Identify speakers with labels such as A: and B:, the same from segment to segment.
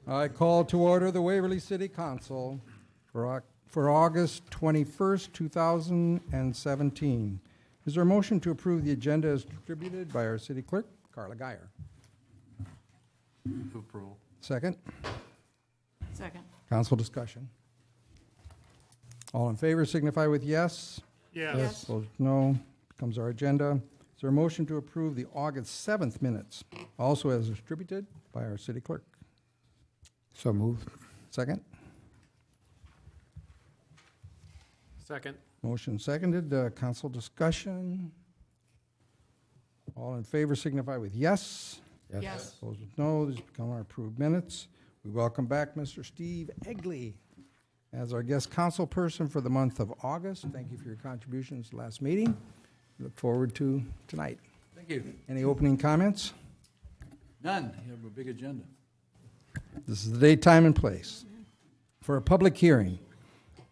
A: I call to order the Waverly City Council for August 21st, 2017. Is there a motion to approve the agenda as distributed by our city clerk, Carla Geyer?
B: Move approval.
A: Second.
C: Second.
A: Council discussion. All in favor signify with yes.
C: Yes.
A: Opposed, no. Becomes our agenda. Is there a motion to approve the August 7th minutes, also as distributed by our city clerk?
D: So moved.
A: Second.
B: Second.
A: Motion seconded. Council discussion. All in favor signify with yes.
C: Yes.
A: Opposed with no. These become our approved minutes. We welcome back Mr. Steve Egley as our guest council person for the month of August. Thank you for your contributions last meeting. Look forward to tonight.
B: Thank you.
A: Any opening comments?
B: None. You have a big agenda.
A: This is the date, time, and place for a public hearing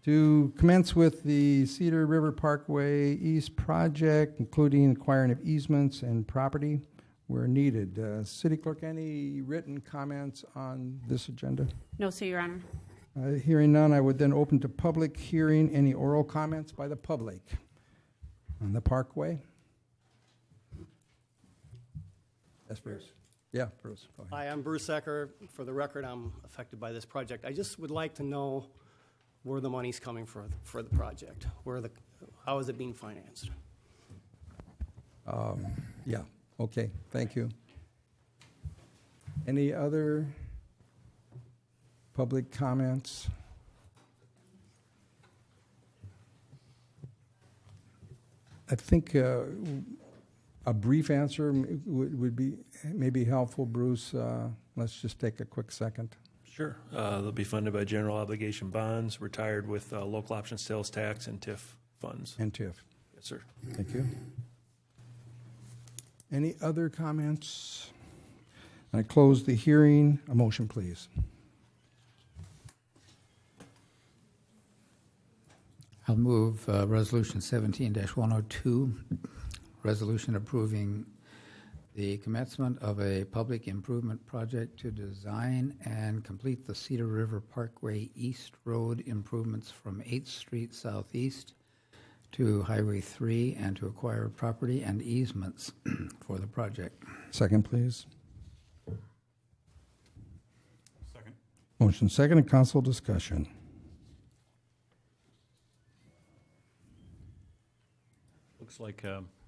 A: to commence with the Cedar River Parkway East project, including acquiring of easements and property where needed. City Clerk, any written comments on this agenda?
E: No, sir, Your Honor.
A: Hearing none, I would then open to public hearing. Any oral comments by the public on the Parkway? Yes, Bruce. Yeah, Bruce, go ahead.
F: Hi, I'm Bruce Ecker. For the record, I'm affected by this project. I just would like to know where the money's coming for the project. How is it being financed?
A: Yeah, okay, thank you. Any other public comments? I think a brief answer would be maybe helpful, Bruce. Let's just take a quick second.
G: Sure. They'll be funded by general obligation bonds, retired with local option sales tax and TIF funds.
A: And TIF.
G: Yes, sir.
A: Thank you. Any other comments? I close the hearing. A motion, please.
D: I'll move Resolution 17-102, resolution approving the commencement of a public improvement project to design and complete the Cedar River Parkway East Road improvements from 8th Street Southeast to Highway 3 and to acquire property and easements for the project.
A: Second, please.
B: Second.
A: Motion second and council discussion.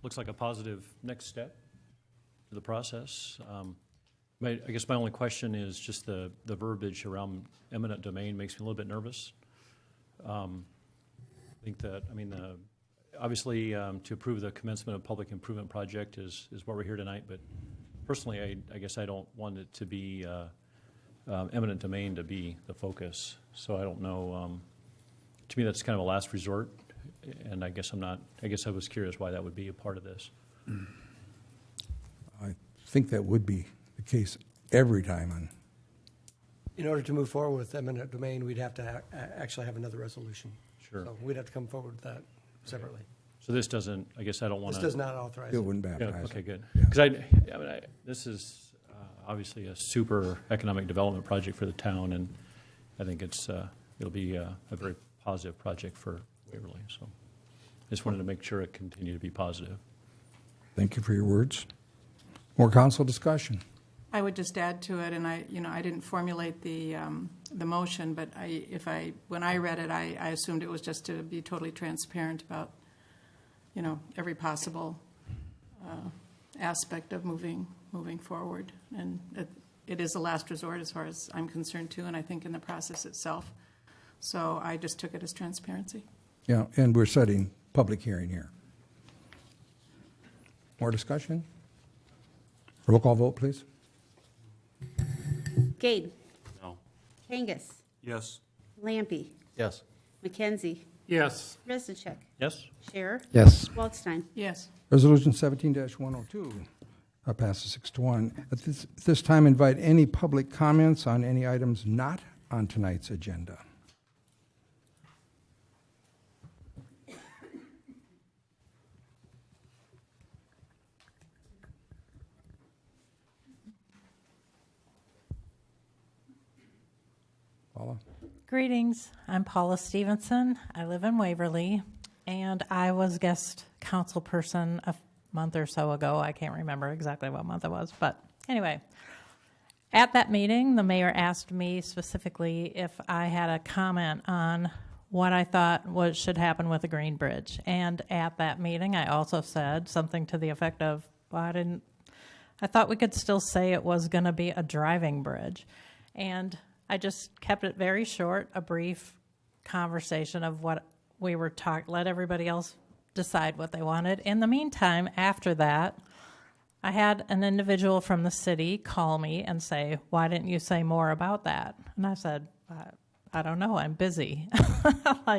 H: Looks like a positive next step to the process. I guess my only question is just the verbiage around eminent domain makes me a little bit nervous. I think that, obviously to approve the commencement of public improvement project is what we're here tonight, but personally I guess I don't want it to be eminent domain to be the focus. So I don't know, to me that's kind of a last resort. And I guess I was curious why that would be a part of this.
A: I think that would be the case every time.
I: In order to move forward with eminent domain, we'd have to actually have another resolution.
H: Sure.
I: So we'd have to come forward with that separately.
H: So this doesn't, I guess I don't want to.
I: This does not authorize
A: It
I: it.
A: wouldn't
H: Yeah,
A: baptize.
H: okay, good.
A: Yeah.
H: Because this is obviously a super economic development project for the town, and I think it'll be a very positive project for Waverly. So just wanted to make sure it continued to be positive.
A: Thank you for your words. More council discussion.
C: I would just add to it, and I didn't formulate the motion, but when I read it, I assumed it was just to be totally transparent about, every possible aspect of moving forward, and it is a last resort as far as I'm concerned too, and I think in the process itself. So I just took it as transparency.
A: Yeah, and we're setting public hearing here. More discussion? Roll call vote, please.
E: Gade.
H: No.
E: Kangas.
B: Yes.
E: Lampy.
B: Yes.
E: McKenzie.
B: Yes.
E: Reznicek.
H: Yes?
E: Scherer.
D: Yes.
E: Waldstein.
C: Yes.
A: Resolution 17-102 passes 6-1. At this time, invite any public comments on any items not on tonight's agenda.
J: Greetings. I'm Paula Stevenson. I live in Waverly, and I was guest council person a month or so ago. I can't remember exactly what month it was, but anyway. At that meeting, the mayor asked me specifically if I had a comment on what I thought should happen with the Green Bridge. And at that meeting, I also said something to the effect of, well, I thought we could still say it was going to be a driving bridge. And I just kept it very short, a brief conversation of what we were let everybody else decide what they wanted. In the meantime, after that, I had an individual from the city call me and say, why didn't you say more about that? And I said, I don't know, I'm busy.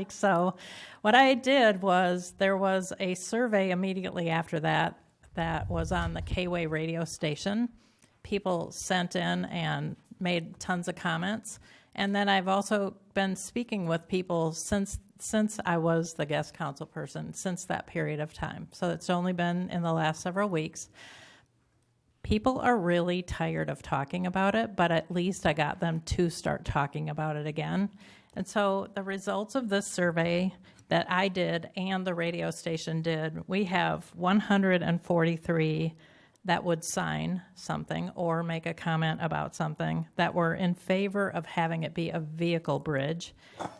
J: So what I did was there was a survey immediately after that was on the K-Way radio station. People sent in and made tons of comments. And then I've also been speaking with people since I was the guest council person, since that period of time. So it's only been in the last several weeks. People are really tired of talking about it, but at least I got them to start talking about it again. And so the results of this survey that I did and the radio station did, we have 143 that would sign something or make a comment about something that were in favor of having it be a vehicle bridge,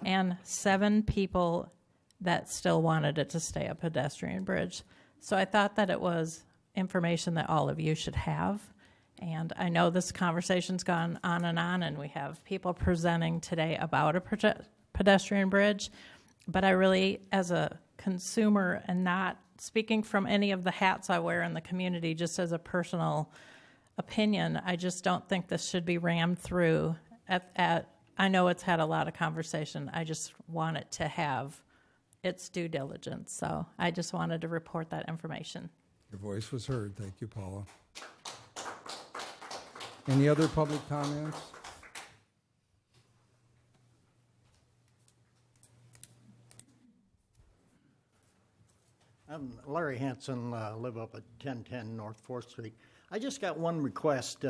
J: and 7 people that still wanted it to stay a pedestrian bridge. So I thought that it was information that all of you should have. And I know this conversation's gone on, and we have people presenting today about a pedestrian bridge. But I really, as a consumer and not speaking from any of the hats I wear in the community, just as a personal opinion, I just don't think this should be rammed through. I know it's had a lot of conversation. I just want it to have its due diligence. So I just wanted to report that information.
A: Your voice was heard. Thank you, Paula. Any other public comments?
K: I'm Larry Hanson, live up at 1010 North 4th Street. I just got one request.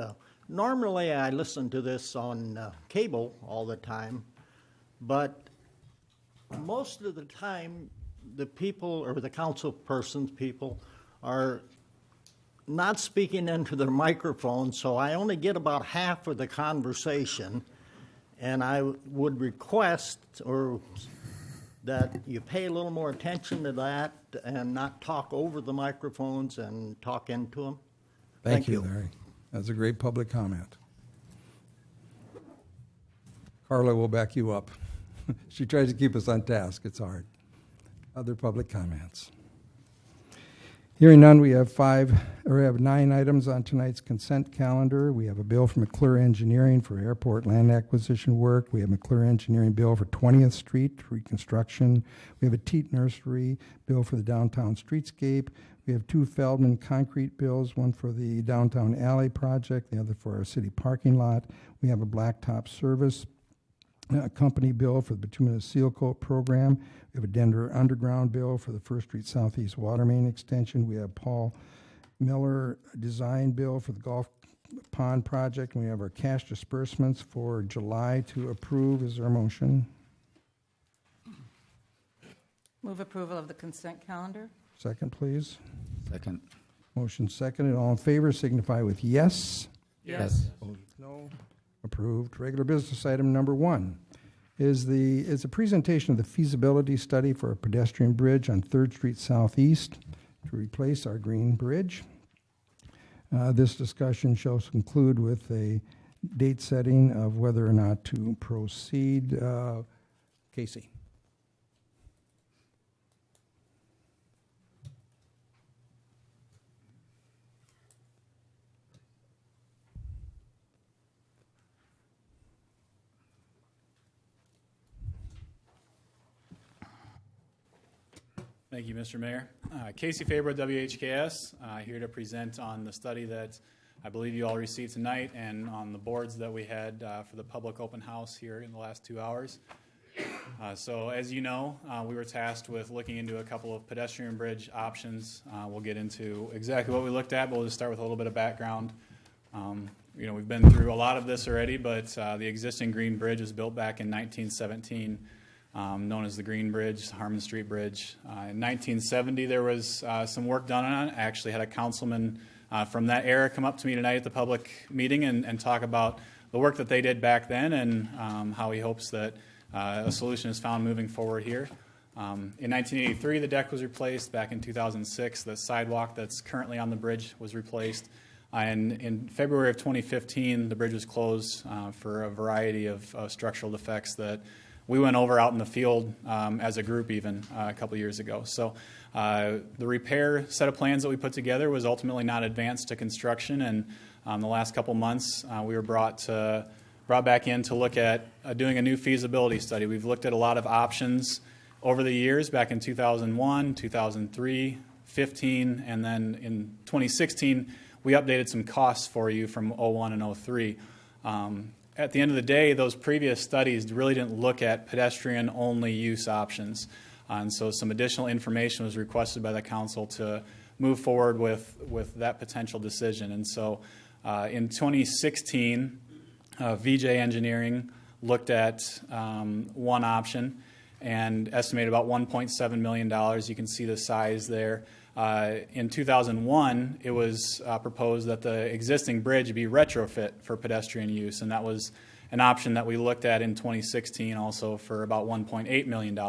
K: Normally I listen to this on cable all the time, but most of the time the people, or the council persons, people, are not speaking into their microphone, so I only get about half of the conversation, and I would request that you pay a little more attention to that and not talk over the microphones and talk into them.
A: Thank you, Larry. That's a great public comment. Carla will back you up. She tries to keep us on task. It's hard. Other public comments? Hearing none, we have 9 items on tonight's consent calendar. We have a bill from McClure Engineering for airport land acquisition work. We have McClure Engineering bill for 20th Street reconstruction. We have a Teat Nursery bill for the downtown streetscape. We have 2 Feldman concrete bills, one for the downtown alley project, the other for our city parking lot. We have a blacktop service company bill for the bituminous seal coat program. We have a Denver Underground bill for the First Street Southeast water main extension. We have Paul Miller design bill for the golf pond project. And we have our cash disbursements for July to approve. Is there a motion?
C: Move approval of the consent calendar.
A: Second, please.
D: Second.
A: Motion seconded. All in favor signify with yes.
D: Yes.
A: Opposed, no. Approved. Regular business item number 1 is a presentation of the feasibility study for a pedestrian bridge on 3rd Street Southeast to replace our green bridge. This discussion shall conclude with a date setting of whether or not to proceed. Casey.
B: Thank you, Mr. Mayor. Casey Faber, WHKS, here to present on the study that I believe you all received tonight and on the boards that we had for the public open house here in the last 2 hours. So as you know, we were tasked with looking into a couple of pedestrian bridge options. We'll get into exactly what we looked at, but we'll just start with a little bit of background. we've been through a lot of this already, but the existing Green Bridge was built back in 1917, known as the Green Bridge, Harmon Street Bridge. In 1970, there was some work done on it. I actually had a councilman from that era come up to me tonight at the public meeting and talk about the work that they did back then and how he hopes that a solution is found moving forward here. In 1983, the deck was replaced. Back in 2006, the sidewalk that's currently on the bridge was replaced. And in February of 2015, the bridge was closed for a variety of structural defects that we went over out in the field as a group even a couple years ago. So the repair set of plans that we put together was ultimately not advanced to construction, and the last couple months we were brought back in to look at doing a new feasibility study. We've looked at a lot of options over the years, back in 2001, 2003, 15, and then in 2016, we updated some costs for you from 01 and 03. At the end of the day, those previous studies really didn't look at pedestrian-only use options. And so some additional information was requested by the council to move forward with that potential decision. And so in 2016, VJ Engineering looked at one option and estimated about $1.7 million. You can see the size there. In 2001, it was proposed that the existing bridge be retrofit for pedestrian use, and that was an option that we looked at in 2016 also for about $1.8 million.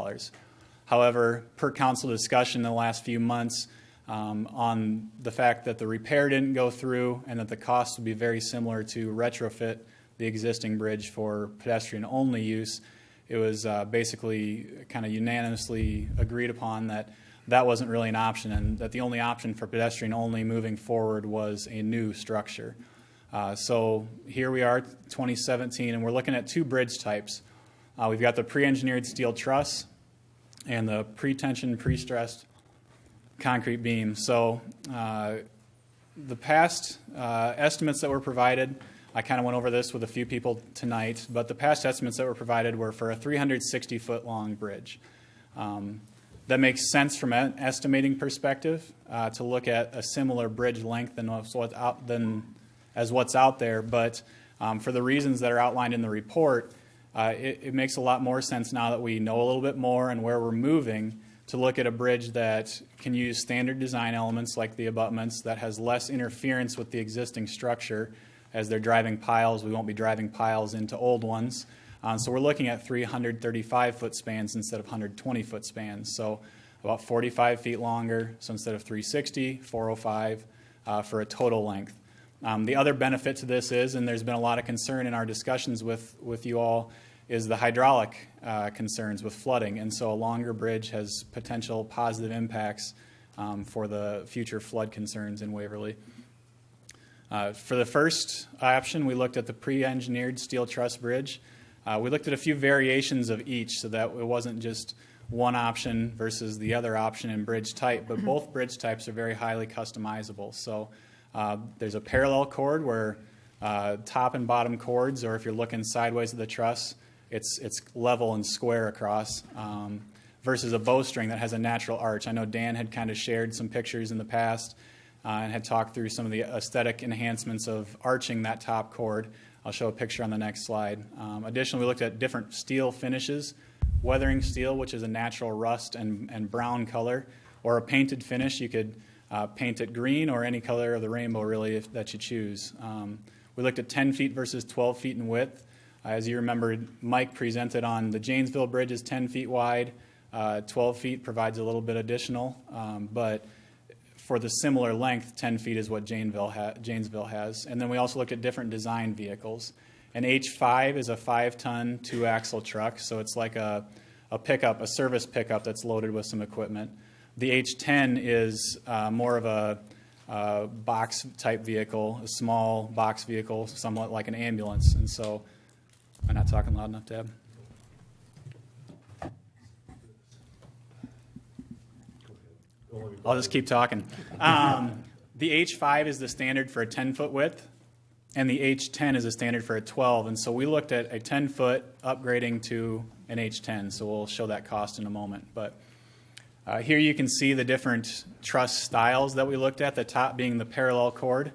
B: However, per council discussion in the last few months on the fact that the repair didn't go through and that the cost would be very similar to retrofit the existing bridge for pedestrian-only use, it was basically kind of unanimously agreed upon that that wasn't really an option, and that the only option for pedestrian only moving forward was a new structure. So here we are, 2017, and we're looking at two bridge types. We've got the pre-engineered steel truss and the pre-tension, pre-stressed concrete beam. So the past estimates that were provided, I kind of went over this with a few people tonight, but the past estimates that were provided were for a 360-foot long bridge. That makes sense from an estimating perspective to look at a similar bridge length than what's out there, but for the reasons that are outlined in the report, it makes a lot more sense now that we know a little bit more and where we're moving to look at a bridge that can use standard design elements like the abutments, that has less interference with the existing structure. As they're driving piles, we won't be driving piles into old ones. So we're looking at 335-foot spans instead of 120-foot spans. So about 45 feet longer. So instead of 360, 405 for a total length. The other benefit to this is, and there's been a lot of concern in our discussions with you all, is the hydraulic concerns with flooding. And so a longer bridge has potential positive impacts for the future flood concerns in Waverly. For the first option, we looked at the pre-engineered steel truss bridge. We looked at a few variations of each so that it wasn't just one option versus the other option in bridge type, but both bridge types are very highly customizable. So there's a parallel chord where top and bottom chords, or if you're looking sideways at the truss, it's level and square across, versus a bowstring that has a natural arch. I know Dan had kind of shared some pictures in the past and had talked through some of the aesthetic enhancements of arching that top chord. I'll show a picture on the next slide. Additionally, we looked at different steel finishes, weathering steel, which is a natural rust and brown color, or a painted finish. You could paint it green or any color of the rainbow, really, that you choose. We looked at 10 feet versus 12 feet in width. As you remember, Mike presented on the Janesville Bridge is 10 feet wide. 12 feet provides a little bit additional, but for the similar length, 10 feet is what Janesville has. And then we also looked at different design vehicles. An H5 is a 5-ton, 2-axle truck, so it's like a pickup, a service pickup that's loaded with some equipment. The H10 is more of a box-type vehicle, a small box vehicle, somewhat like an ambulance. And so, am I not talking loud enough, Deb? I'll just keep talking. The H5 is the standard for a 10-foot width, and the H10 is a standard for a 12. And so we looked at a 10-foot upgrading to an H10, so we'll show that cost in a moment. But here you can see the different truss styles that we looked at, the top being the parallel chord,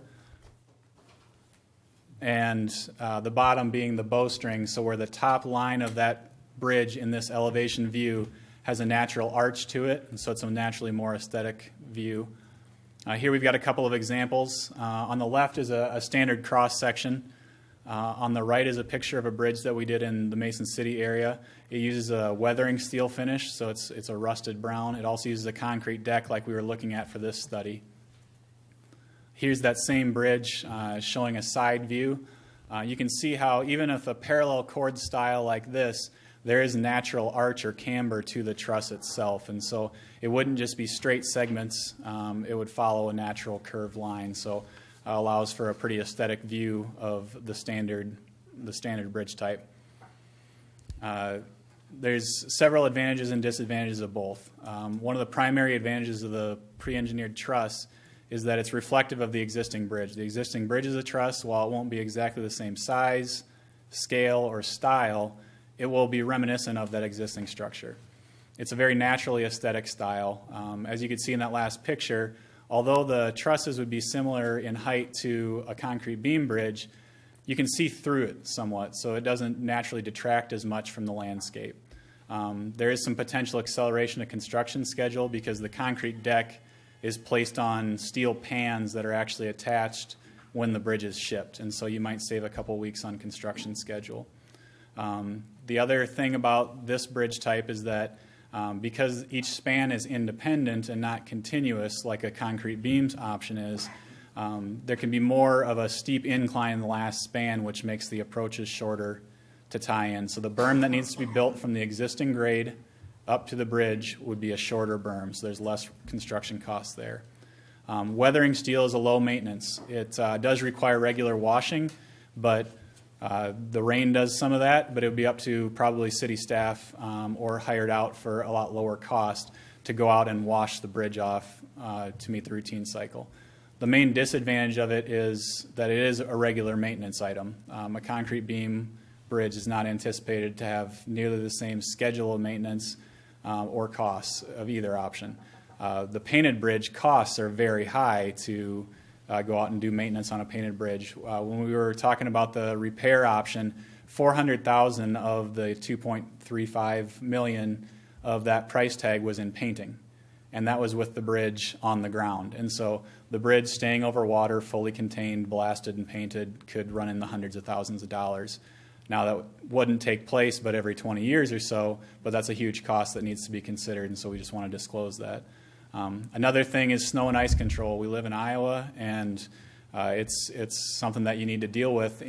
B: and the bottom being the bowstring, so where the top line of that bridge in this elevation view has a natural arch to it, and so it's a naturally more aesthetic view. Here we've got a couple of examples. On the left is a standard cross section. On the right is a picture of a bridge that we did in the Mason City area. It uses a weathering steel finish, so it's a rusted brown. It also uses a concrete deck like we were looking at for this study. Here's that same bridge showing a side view. You can see how even if a parallel chord style like this, there is natural arch or camber to the truss itself, and so it wouldn't just be straight segments. It would follow a natural curved line, so allows for a pretty aesthetic view of the standard bridge type. There's several advantages and disadvantages of both. One of the primary advantages of the pre-engineered truss is that it's reflective of the existing bridge. The existing bridge is a truss. While it won't be exactly the same size, scale, or style, it will be reminiscent of that existing structure. It's a very naturally aesthetic style. As you can see in that last picture, although the trusses would be similar in height to a concrete beam bridge, you can see through it somewhat, so it doesn't naturally detract as much from the landscape. There is some potential acceleration of construction schedule because the concrete deck is placed on steel pans that are actually attached when the bridge is shipped, and so you might save a couple weeks on construction schedule. The other thing about this bridge type is that because each span is independent and not continuous like a concrete beams option is, there can be more of a steep incline in the last span, which makes the approaches shorter to tie in. So the berm that needs to be built from the existing grade up to the bridge would be a shorter berm, so there's less construction costs there. Weathering steel is a low maintenance. It does require regular washing, but the rain does some of that, but it would be up to probably city staff or hired out for a lot lower cost to go out and wash the bridge off to meet the routine cycle. The main disadvantage of it is that it is a regular maintenance item. A concrete beam bridge is not anticipated to have nearly the same schedule of maintenance or costs of either option. The painted bridge costs are very high to go out and do maintenance on a painted bridge. When we were talking about the repair option, $400,000 of the $2.35 million of that price tag was in painting, and that was with the bridge on the ground. And so the bridge staying over water, fully contained, blasted, and painted could run in the hundreds of thousands of dollars. Now that wouldn't take place but every 20 years or so, but that's a huge cost that needs to be considered, and so we just want to disclose that. Another thing is snow and ice control. We live in Iowa, and it's something that you need to deal with.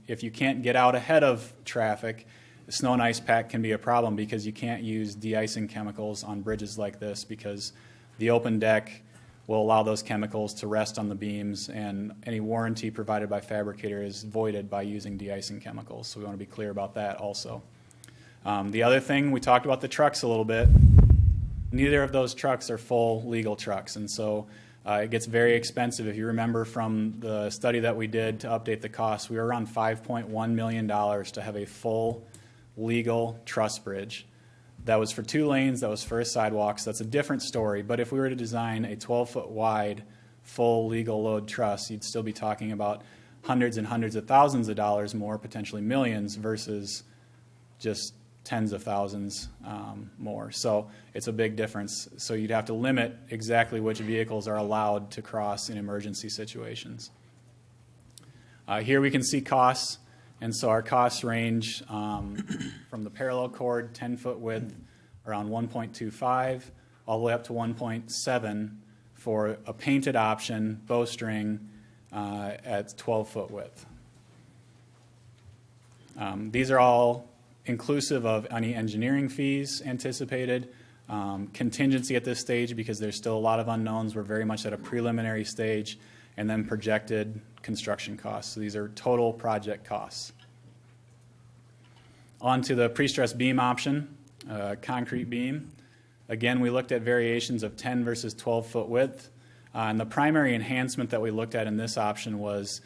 B: If you can't get out ahead of traffic, the snow and ice pack can be a problem because you can't use de-icing chemicals on bridges like this because the open deck will allow those chemicals to rest on the beams, and any warranty provided by fabricator is voided by using de-icing chemicals. So we want to be clear about that also. The other thing, we talked about the trucks a little bit. Neither of those trucks are full legal trucks, and so it gets very expensive. If you remember from the study that we did to update the costs, we were around $5.1 million to have a full legal truss bridge. That was for 2 lanes, that was for a sidewalk, so that's a different story. But if we were to design a 12-foot wide full legal load truss, you'd still be talking about hundreds and hundreds of thousands of dollars more, potentially millions, versus just tens of thousands more. So it's a big difference. So you'd have to limit exactly which vehicles are allowed to cross in emergency situations. Here we can see costs. And so our costs range from the parallel cord, 10-foot width, around 1.25, all the way up to 1.7 for a painted option, bowstring, at 12-foot width. These are all inclusive of any engineering fees anticipated, contingency at this stage because there's still a lot of unknowns. We're very much at a preliminary stage, and then projected construction costs. So these are total project costs. On to the pre-stressed beam option, concrete beam. Again, we looked at variations of 10 versus 12-foot width. And the primary enhancement that we looked at in this option was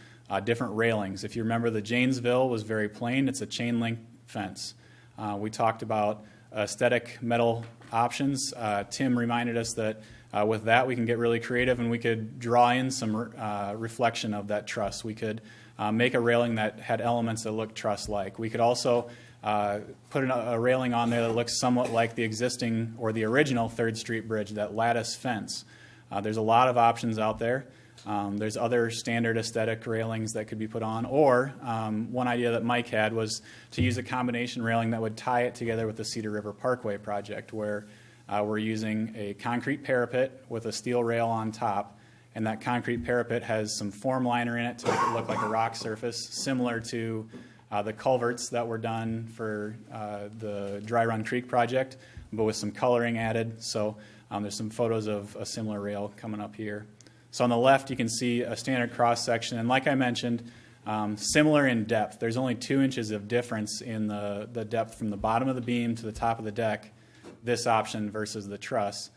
B: different railings. If you remember, the Janesville was very plain. It's a chain link fence. We talked about aesthetic metal options. Tim reminded us that with that we can get really creative and we could draw in some reflection of that truss. We could make a railing that had elements that looked truss-like. We could also put a railing on there that looks somewhat like the existing or the original 3rd Street Bridge, that lattice fence. There's a lot of options out there. There's other standard aesthetic railings that could be put on, or one idea that Mike had was to use a combination railing that would tie it together with the Cedar River Parkway project, where we're using a concrete parapet with a steel rail on top, and that concrete parapet has some form liner in it to make it look like a rock surface, similar to the culverts that were done for the Dry Run Creek project, but with some coloring added. So there's some photos of a similar rail coming up here. So on the left, you can see a standard cross section, and like I mentioned, similar in depth. There's only 2 inches of difference in the depth from the bottom of the beam to the top of the deck, this option versus the truss.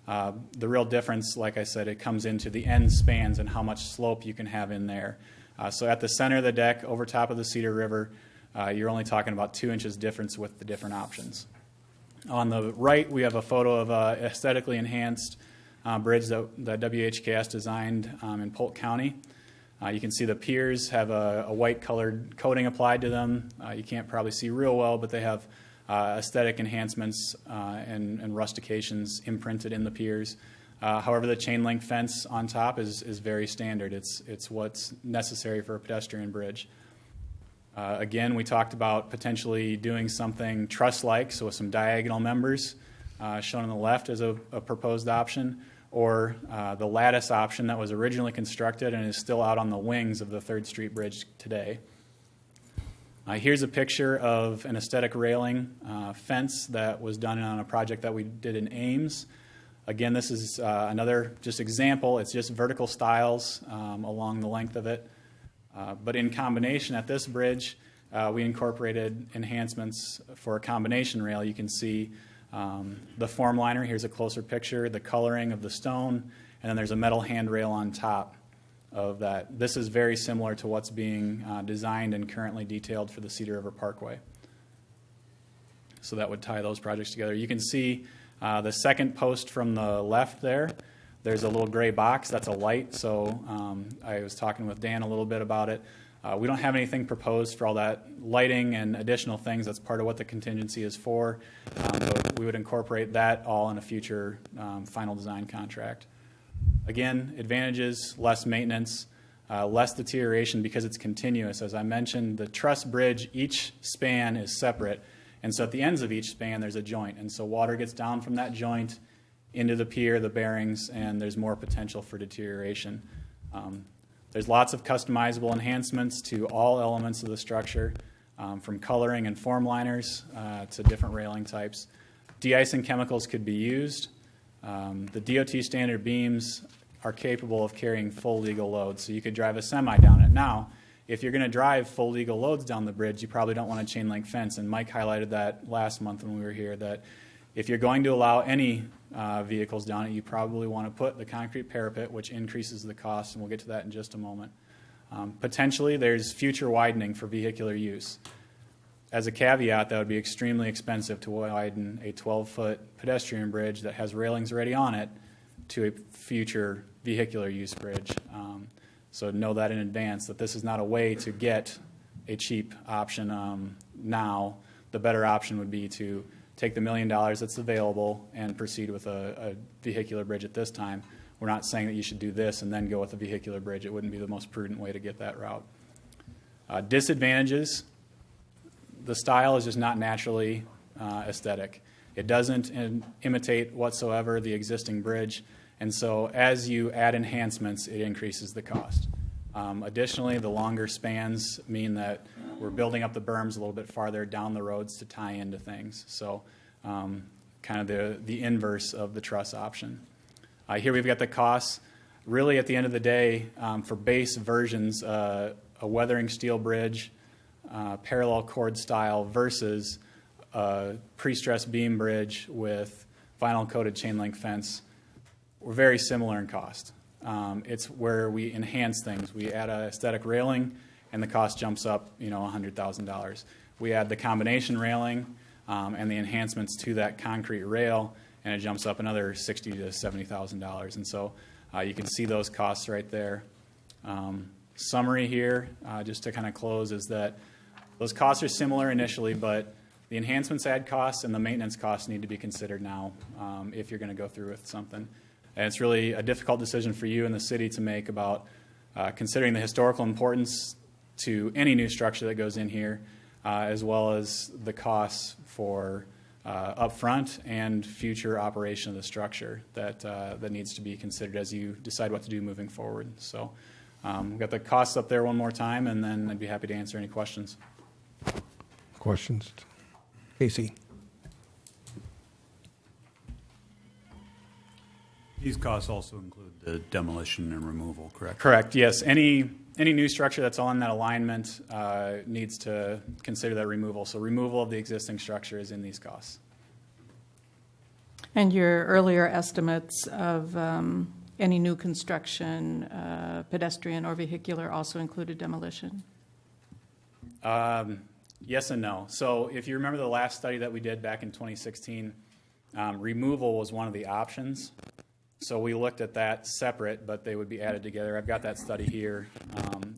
B: The real difference, like I said, it comes into the end spans and how much slope you can have in there. So at the center of the deck, over top of the Cedar River, you're only talking about 2 inches difference with the different options. On the right, we have a photo of an aesthetically enhanced bridge that WHKS designed in Polk County. You can see the piers have a white colored coating applied to them. You can't probably see real well, but they have aesthetic enhancements and rustications imprinted in the piers. However, the chain link fence on top is very standard. It's what's necessary for a pedestrian bridge. Again, we talked about potentially doing something truss-like, so with some diagonal members shown on the left as a proposed option, or the lattice option that was originally constructed and is still out on the wings of the 3rd Street Bridge today. Here's a picture of an aesthetic railing fence that was done on a project that we did in Ames. Again, this is another just example. It's just vertical stiles along the length of it. But in combination at this bridge, we incorporated enhancements for a combination rail. You can see the form liner. Here's a closer picture, the coloring of the stone, and then there's a metal handrail on top of that. This is very similar to what's being designed and currently detailed for the Cedar River Parkway. So that would tie those projects together. You can see the second post from the left there. There's a little gray box. That's a light. So I was talking with Dan a little bit about it. We don't have anything proposed for all that lighting and additional things. That's part of what the contingency is for. But we would incorporate that all in a future final design contract. Again, advantages, less maintenance, less deterioration because it's continuous. As I mentioned, the truss bridge, each span is separate. And so at the ends of each span, there's a joint. And so water gets down from that joint into the pier, the bearings, and there's more potential for deterioration. There's lots of customizable enhancements to all elements of the structure, from coloring and form liners to different railing types. De-icing chemicals could be used. The DOT standard beams are capable of carrying full legal loads, so you could drive a semi down it. Now, if you're going to drive full legal loads down the bridge, you probably don't want a chain link fence, and Mike highlighted that last month when we were here, that if you're going to allow any vehicles down it, you probably want to put the concrete parapet, which increases the cost, and we'll get to that in just a moment. Potentially, there's future widening for vehicular use. As a caveat, that would be extremely expensive to widen a 12-foot pedestrian bridge that has railings already on it to a future vehicular use bridge. So know that in advance, that this is not a way to get a cheap option now. The better option would be to take the $1 million that's available and proceed with a vehicular bridge at this time. We're not saying that you should do this and then go with a vehicular bridge. It wouldn't be the most prudent way to get that route. Disadvantages, the style is just not naturally aesthetic. It doesn't imitate whatsoever the existing bridge, and so as you add enhancements, it increases the cost. Additionally, the longer spans mean that we're building up the berms a little bit farther down the roads to tie into things. So kind of the inverse of the truss option. Here we've got the costs. Really, at the end of the day, for base versions, a weathering steel bridge, parallel cord style versus a pre-stressed beam bridge with vinyl coated chain link fence, we're very similar in cost. It's where we enhance things. We add an aesthetic railing, and the cost jumps up, $100,000. We add the combination railing and the enhancements to that concrete rail, and it jumps up another $60,000 to $70,000. And so you can see those costs right there. summary here, just to kind of close, is that those costs are similar initially, but the enhancements add costs and the maintenance costs need to be considered now if you're going to go through with something. And it's really a difficult decision for you and the city to make about considering the historical importance to any new structure that goes in here, as well as the costs for upfront and future operation of the structure that needs to be considered as you decide what to do moving forward. So we've got the costs up there one more time, and then I'd be happy to answer any questions.
A: Questions? Casey?
L: These costs also include the demolition and removal, correct?
B: Correct, yes. Any new structure that's on that alignment needs to consider that removal. So removal of the existing structure is in these costs.
C: And your earlier estimates of any new construction, pedestrian or vehicular, also included demolition?
B: Yes and no. So if you remember the last study that we did back in 2016, removal was one of the options. So we looked at that separate, but they would be added together. I've got that study here.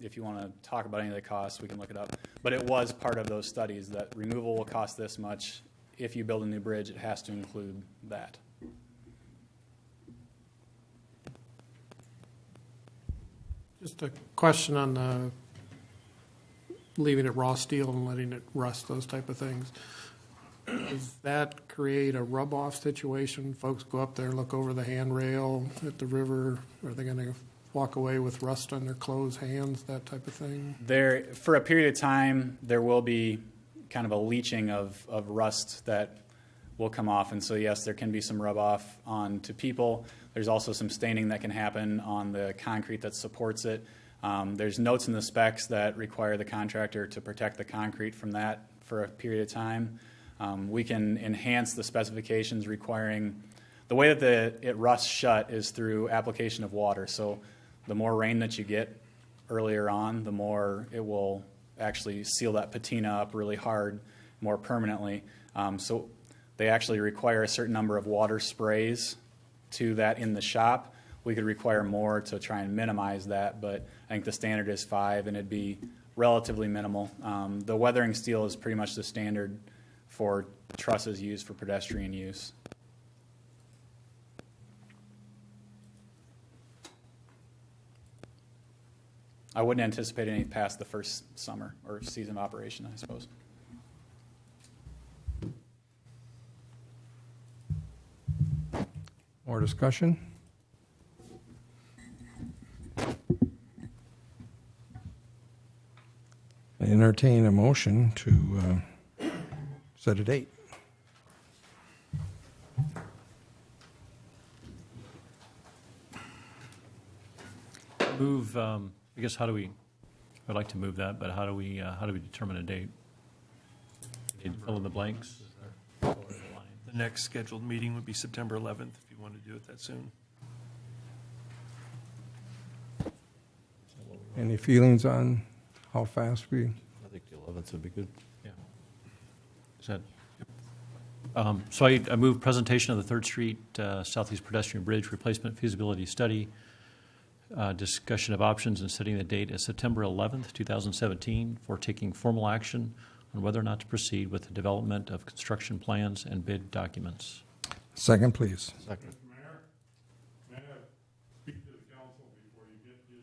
B: If you want to talk about any of the costs, we can look it up. But it was part of those studies that removal will cost this much. If you build a new bridge, it has to include that.
M: Just a question on the leaving it raw steel and letting it rust, those type of things. Does that create a rub-off situation? Folks go up there, look over the handrail at the river. Are they going to walk away with rust on their clothes, hands, that type of thing?
B: There, for a period of time, there will be kind of a leaching of rust that will come off. And so, yes, there can be some rub-off onto people. There's also some staining that can happen on the concrete that supports it. There's notes in the specs that require the contractor to protect the concrete from that for a period of time. We can enhance the specifications requiring, the way that it rusts shut is through application of water. So the more rain that you get earlier on, the more it will actually seal that patina up really hard, more permanently. So they actually require a certain number of water sprays to that in the shop. We could require more to try and minimize that, but I think the standard is 5, and it'd be relatively minimal. The weathering steel is pretty much the standard for trusses used for pedestrian use. I wouldn't anticipate any past the first summer or season of operation, I suppose.
A: More discussion? I entertain a motion to set a date.
H: Move, I guess, how do we, I'd like to move that, but how do we determine a date? Need to fill in the blanks?
G: The next scheduled meeting would be September 11th, if you want to do it that soon.
A: Any feelings on how fast we?
N: I think the 11th would be good.
H: Yeah. Is that, so I move presentation of the 3rd Street Southeast Pedestrian Bridge Replacement Feasibility Study, discussion of options and setting the date as September 11th, 2017 for taking formal action on whether or not to proceed with the development of construction plans and bid documents.
A: Second, please.
N: Second.
M: Mayor, may I speak to the council before you get to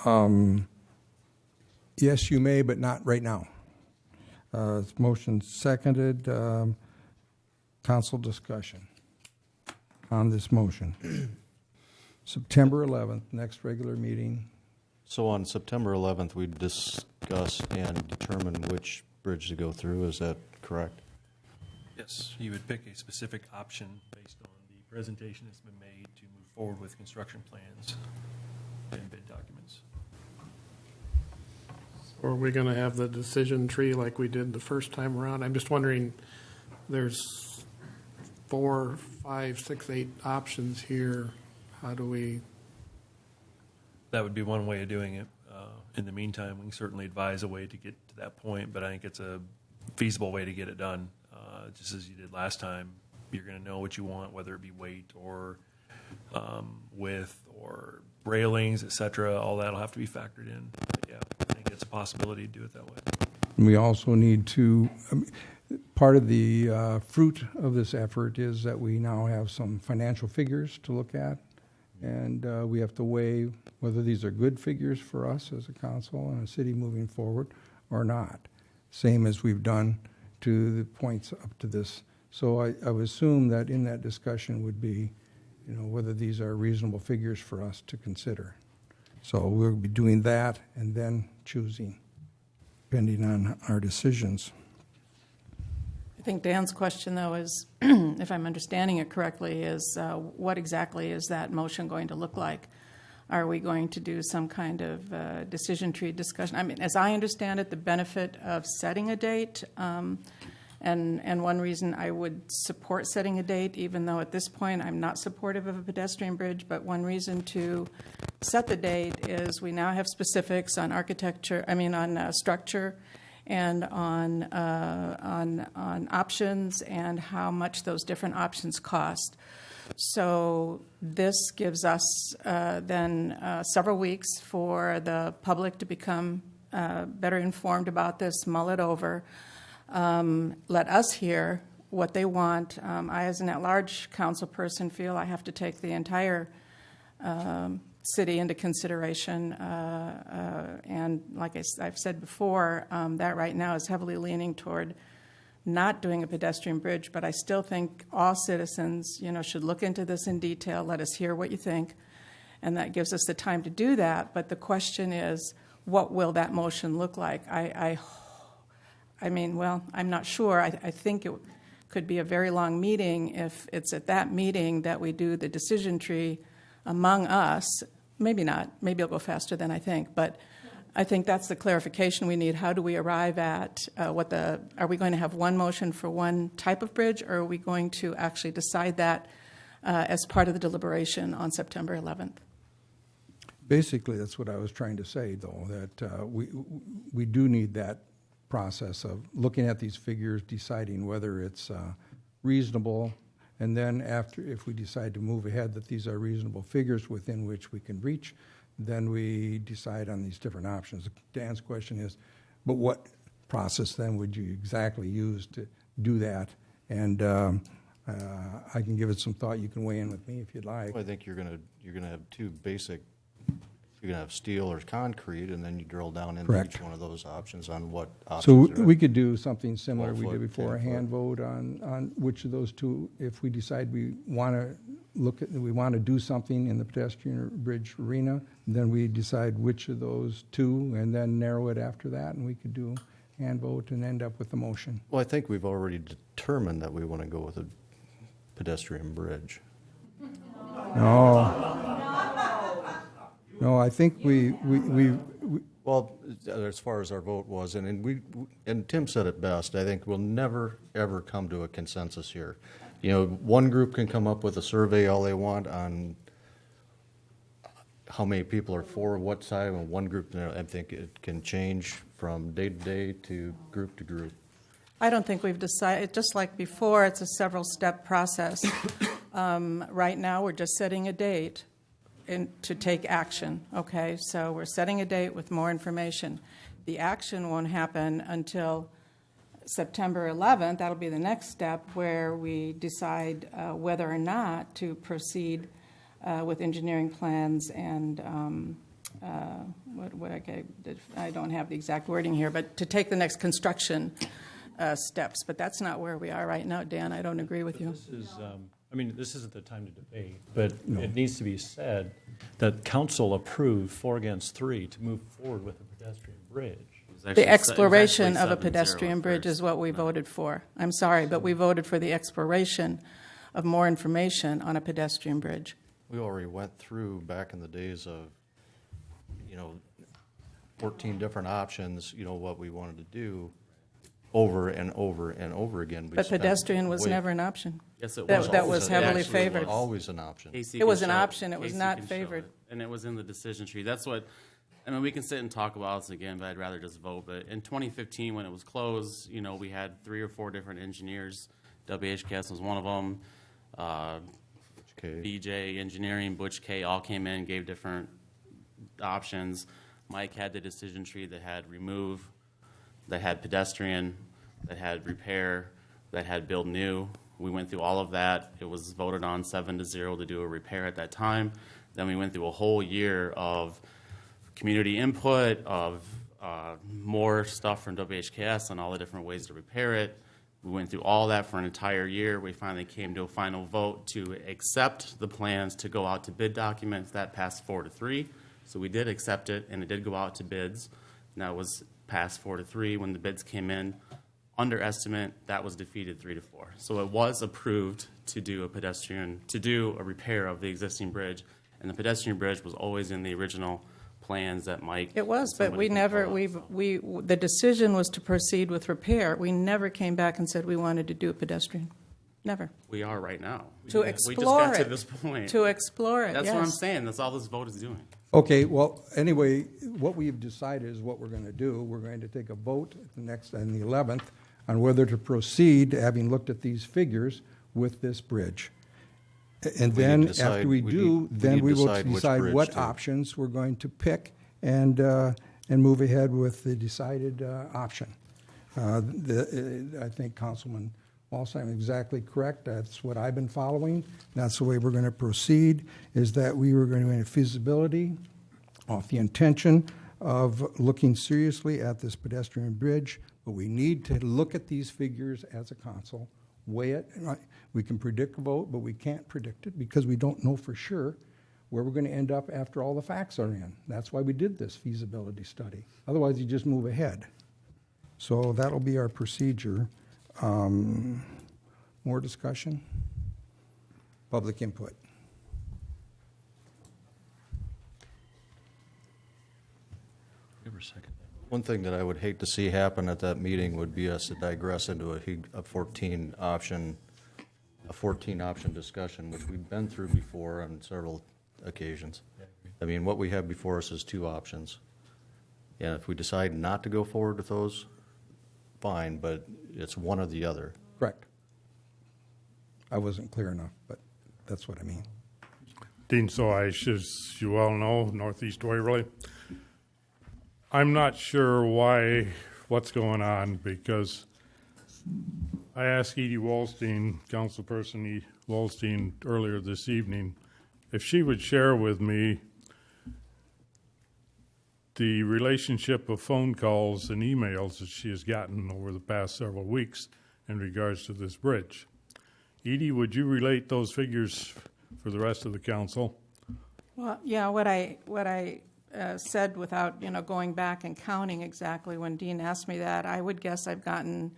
M: the second?
A: Yes, you may, but not right now. Motion seconded. Council discussion on this motion. September 11th, next regular meeting.
N: So on September 11th, we discuss and determine which bridge to go through. Is that correct?
G: Yes, you would pick a specific option based on the presentation that's been made to move forward with construction plans and bid documents.
M: Or are we going to have the decision tree like we did the first time around? I'm just wondering, there's 4, 5, 6, 8 options here. How do we?
G: That would be one way of doing it. In the meantime, we can certainly advise a way to get to that point, but I think it's a feasible way to get it done. Just as you did last time, you're going to know what you want, whether it be weight or width or railings, et cetera, all that'll have to be factored in. But yeah, I think it's a possibility to do it that way.
A: And we also need to, part of the fruit of this effort is that we now have some financial figures to look at. And we have to weigh whether these are good figures for us as a council and a city moving forward or not. Same as we've done to the points up to this. So I would assume that in that discussion would be, whether these are reasonable figures for us to consider. So we'll be doing that and then choosing, depending on our decisions.
C: I think Dan's question, though, is, if I'm understanding it correctly, is what exactly is that motion going to look like? Are we going to do some kind of decision tree discussion? I mean, as I understand it, the benefit of setting a date, and one reason I would support setting a date, even though at this point I'm not supportive of a pedestrian bridge, but one reason to set the date is we now have specifics on on structure, and on options and how much those different options cost. So this gives us then several weeks for the public to become better informed about this, mull it over, let us hear what they want. I, as an at-large council person, feel I have to take the entire city into consideration, and like I've said before, that right now is heavily leaning toward not doing a pedestrian bridge, but I still think all citizens, should look into this in detail, let us hear what you think, and that gives us the time to do that. But the question is, what will that motion look like? I'm not sure. I think it could be a very long meeting if it's at that meeting that we do the decision tree among us. Maybe not. Maybe it'll go faster than I think. But I think that's the clarification we need. How do we arrive at are we going to have one motion for one type of bridge, or are we going to actually decide that as part of the deliberation on September 11th?
A: Basically, that's what I was trying to say, though, that we do need that process of looking at these figures, deciding whether it's reasonable, and then if we decide to move ahead that these are reasonable figures within which we can reach, then we decide on these different options. Dan's question is, but what process then would you exactly use to do that? And I can give it some thought. You can weigh in with me if you'd like.
N: Well, I think you're gonna have two basic. You're gonna have steel or concrete, and then you drill down into
A: Correct.
N: each one of those options on what
A: So
N: options.
A: we could do something similar
N: 12
A: we did
N: foot,
A: before, a
N: 10 foot.
A: hand vote on which of those two, if we decide we want to do something in the pedestrian bridge arena, then we decide which of those two and then narrow it after that, and we could do hand vote and end up with the motion.
N: Well, I think we've already determined that we want to go with a pedestrian bridge.
A: No, I think we
N: Well, as far as our vote was, and Tim said it best, I think we'll never, ever come to a consensus here. One group can come up with a survey all they want on how many people are for what side, and one group, I think it can change from day to day to group to group.
C: I don't think we've decided. Just like before, it's a several-step process. Right now, we're just setting a date to take action, okay? So we're setting a date with more information. The action won't happen until September 11th. That'll be the next step where we decide whether or not to proceed with engineering plans and I don't have the exact wording here, but to take the next construction steps. But that's not where we are right now, Dan. I don't agree with you.
H: This isn't the time to debate, but it needs to be said that council approved 4 against 3 to move forward with a pedestrian bridge.
C: The exploration of a pedestrian bridge is what we voted for. I'm sorry, but we voted for the exploration of more information on a pedestrian bridge.
N: We already went through back in the days of, 14 different options, what we wanted to do over and over and over again.
C: But pedestrian was never an option.
O: Yes, it was.
C: That was heavily favored.
N: Always an option.
C: It was an option. It was not favored.
O: And it was in the decision tree. That's what, we can sit and talk about this again, but I'd rather just vote. But in 2015, when it was closed, we had 3 or 4 different engineers. WHKS was one of them.
N: Okay.
O: BJ Engineering, Butch K, all came in, gave different options. Mike had the decision tree that had remove, that had pedestrian, that had repair, that had build new. We went through all of that. It was voted on 7-0 to do a repair at that time. Then we went through a whole year of community input, of more stuff from WHKS on all the different ways to repair it. We went through all that for an entire year. We finally came to a final vote to accept the plans to go out to bid documents. That passed 4-3. So we did accept it, and it did go out to bids. And that was passed 4-3. When the bids came in under estimate, that was defeated 3-4. So it was approved to do a repair of the existing bridge, and the pedestrian bridge was always in the original plans that Mike.
C: It was, but we never, the decision was to proceed with repair. We never came back and said we wanted to do a pedestrian. Never.
O: We are right now.
C: To
O: We just
C: explore
O: got to
C: it.
O: this point.
C: To explore it,
O: That's what I'm
C: yes.
O: saying. That's all this vote is doing.
A: Okay, well, anyway, what we've decided is what we're going to do. We're going to take a vote at the next, on the 11th, on whether to proceed, having looked at these figures, with this bridge. And
N: We
A: then,
N: need to decide-
A: after we
N: we
A: do,
N: need- we
A: then
N: need
A: we
N: to
A: will
N: decide which
A: decide
N: bridge
A: what
N: to-
A: options we're going to pick and move ahead with the decided option. I think Councilman Walsheim is exactly correct. That's what I've been following. That's the way we're going to proceed, is that we were going to have feasibility off the intention of looking seriously at this pedestrian bridge, but we need to look at these figures as a council, weigh it. We can predict a vote, but we can't predict it because we don't know for sure where we're going to end up after all the facts are in. That's why we did this feasibility study. Otherwise, you just move ahead. So that'll be our procedure. More discussion? Public input.
H: Give her a second.
N: One thing that I would hate to see happen at that meeting would be us to digress into a 14 option discussion, which we've been through before on several occasions. I mean, what we have before us is two options. And if we decide not to go forward with those, fine, but it's one or the other.
A: Correct. I wasn't clear enough, but that's what I mean.
P: Dean Soash, as you all know, Northeast Waverly. I'm not sure what's going on, because I asked Edie Wallstein, Councilperson Edie Wallstein, earlier this evening, if she would share with me the relationship of phone calls and emails that she has gotten over the past several weeks in regards to this bridge. Edie, would you relate those figures for the rest of the council?
C: Well, yeah, what I said without, going back and counting exactly when Dean asked me that, I would guess I've gotten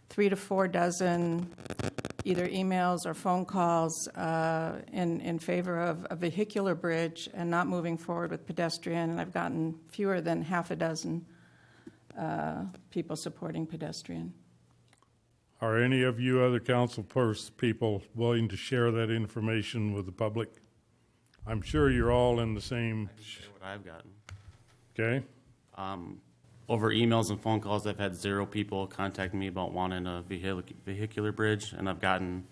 C: 3 to 4 dozen either emails or phone calls in favor of a vehicular bridge and not moving forward with pedestrian, and I've gotten fewer than half a dozen people supporting pedestrian.
P: Are any of you other council people willing to share that information with the public? I'm sure you're all in the same.
O: I can share what I've gotten.
P: Okay.
O: Over emails and phone calls, I've had 0 people contact me about wanting a vehicular bridge, and I've gotten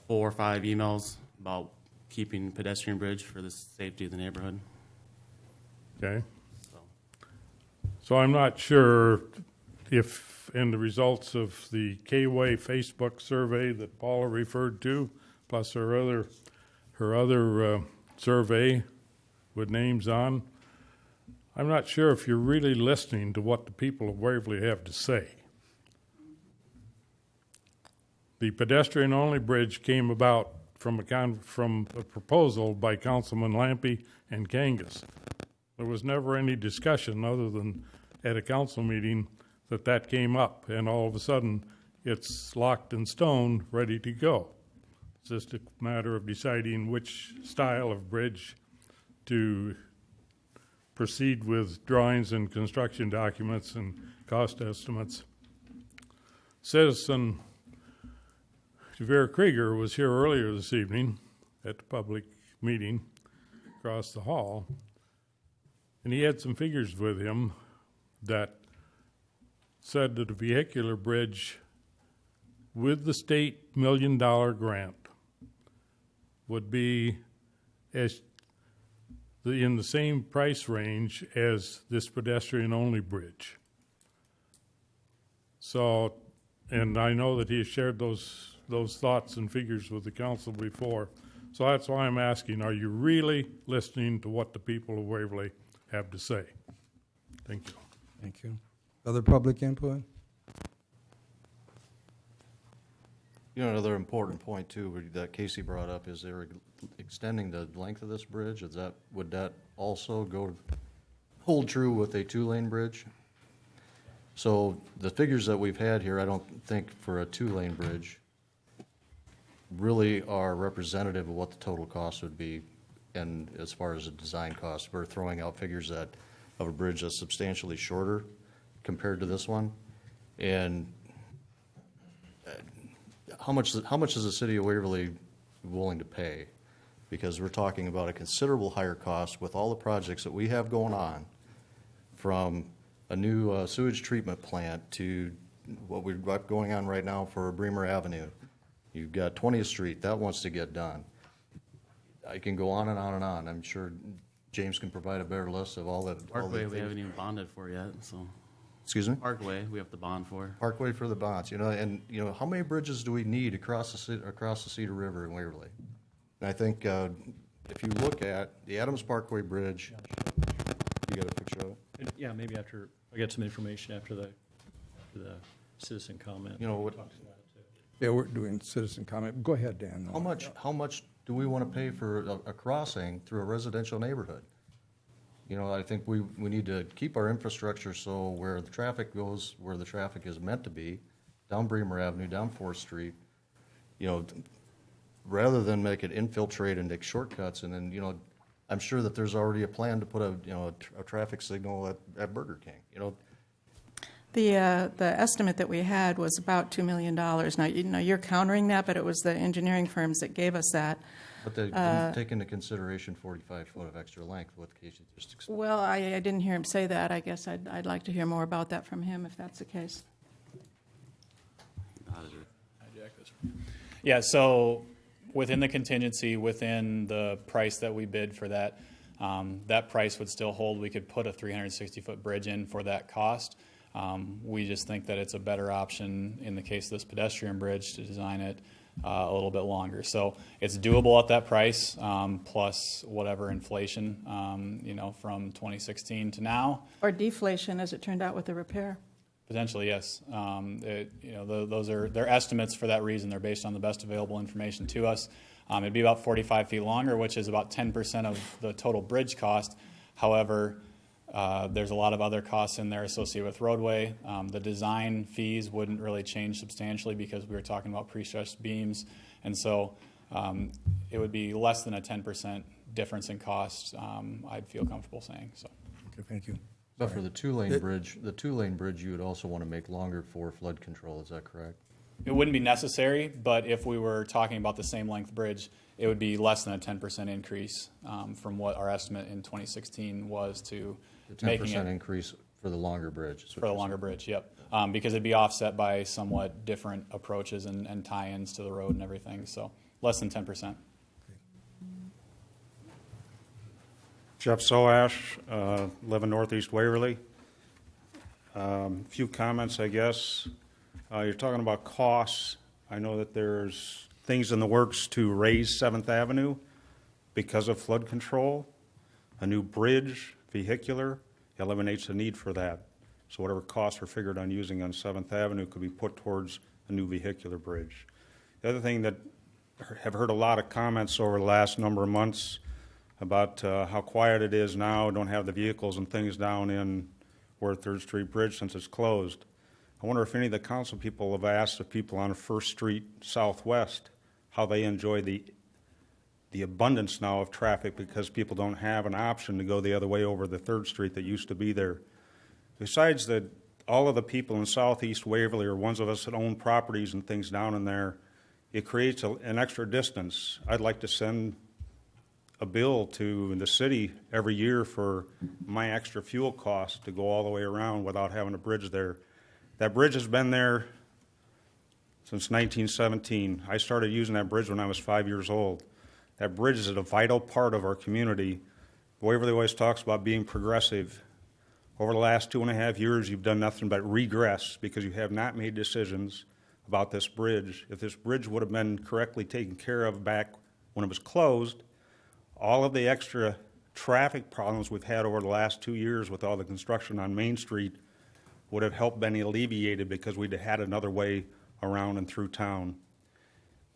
O: 4 or 5 emails about keeping pedestrian bridge for the safety of the neighborhood.
P: Okay. So I'm not sure if in the results of the K-Way Facebook survey that Paula referred to, plus her other survey with names on, I'm not sure if you're really listening to what the people of Waverly have to say. The pedestrian-only bridge came about from a proposal by Councilman Lampy and Kangas. There was never any discussion other than at a council meeting that came up, and all of a sudden it's locked in stone, ready to go. It's just a matter of deciding which style of bridge to proceed with drawings and construction documents and cost estimates. Citizen Javere Krieger was here earlier this evening at the public meeting across the hall, and he had some figures with him that said that a vehicular bridge with the state $1 million grant would be in the same price range as this pedestrian-only bridge. So, and I know that he has shared those thoughts and figures with the council before. So that's why I'm asking, are you really listening to what the people of Waverly have to say? Thank you.
A: Thank you. Other public input?
N: You know, another important point too that Casey brought up is they're extending the length of this bridge. Would that also hold true with a two-lane bridge? So the figures that we've had here, I don't think for a two-lane bridge really are representative of what the total cost would be. And as far as the design cost, we're throwing out figures of a bridge that's substantially shorter compared to this one. And how much is the city of Waverly willing to pay? Because we're talking about a considerable higher cost with all the projects that we have going on, from a new sewage treatment plant to what we've got going on right now for Bremer Avenue. You've got 20th Street, that wants to get done. I can go on and on and on. I'm sure James can provide a better list of all the
O: Parkway, we haven't even bonded for yet, so.
N: Excuse me?
O: Parkway, we have to bond for.
N: Parkway for the bonds, and how many bridges do we need across the Cedar River in Waverly? And I think if you look at the Adams Parkway Bridge, you got a picture of it?
H: Yeah, maybe after, I get some information after the citizen comment.
N: You know what?
A: Yeah, we're doing citizen comment. Go ahead, Dan.
N: How much do we want to pay for a crossing through a residential neighborhood? I think we need to keep our infrastructure so where the traffic goes, where the traffic is meant to be, down Bremer Avenue, down 4th Street, rather than make it infiltrate and take shortcuts. And then, I'm sure that there's already a plan to put a traffic signal at Burger King,
C: The estimate that we had was about $2 million. Now, you're countering that, but it was the engineering firms that gave us that.
N: But they didn't take into consideration 45 foot of extra length, what Casey just explained.
C: Well, I didn't hear him say that. I guess I'd like to hear more about that from him, if that's the case.
B: Yeah, so within the contingency, within the price that we bid for that, that price would still hold. We could put a 360-foot bridge in for that cost. We just think that it's a better option in the case of this pedestrian bridge to design it a little bit longer. So it's doable at that price, plus whatever inflation, from 2016 to now.
C: Or deflation, as it turned out with the repair.
B: Potentially, yes. Those are their estimates for that reason. They're based on the best available information to us. It'd be about 45 feet longer, which is about 10% of the total bridge cost. However, there's a lot of other costs in there associated with roadway. The design fees wouldn't really change substantially because we were talking about pre-stressed beams. And so it would be less than a 10% difference in cost, I'd feel comfortable saying. So.
A: Okay, thank you.
N: But for the two-lane bridge, you would also want to make longer for flood control, is that correct?
B: It wouldn't be necessary, but if we were talking about the same length bridge, it would be less than a 10% increase from what our estimate in 2016 was to making it.
N: 10% increase for the longer bridge.
B: For the longer bridge, yep. Because it'd be offset by somewhat different approaches and tie-ins to the road and everything, so less than 10%.
Q: Jeff Soash, live in Northeast Waverly. Few comments, I guess. You're talking about costs. I know that there's things in the works to raise 7th Avenue because of flood control. A new bridge, vehicular, eliminates the need for that. So whatever costs are figured on using on 7th Avenue could be put towards a new vehicular bridge. The other thing that have heard a lot of comments over the last number of months about how quiet it is now, don't have the vehicles and things down in where 3rd Street Bridge since it's closed. I wonder if any of the council people have asked the people on 1st Street Southwest how they enjoy the abundance now of traffic because people don't have an option to go the other way over the 3rd Street that used to be there. Besides that, all of the people in Southeast Waverly or ones of us that own properties and things down in there, it creates an extra distance. I'd like to send a bill to the city every year for my extra fuel costs to go all the way around without having a bridge there. That bridge has been there since 1917. I started using that bridge when I was 5 years old. That bridge is a vital part of our community. Waverly always talks about being progressive. Over the last 2.5 years, you've done nothing but regress because you have not made decisions about this bridge. If this bridge would have been correctly taken care of back when it was closed, all of the extra traffic problems we've had over the last 2 years with all the construction on Main Street would have helped been alleviated because we'd have had another way around and through town.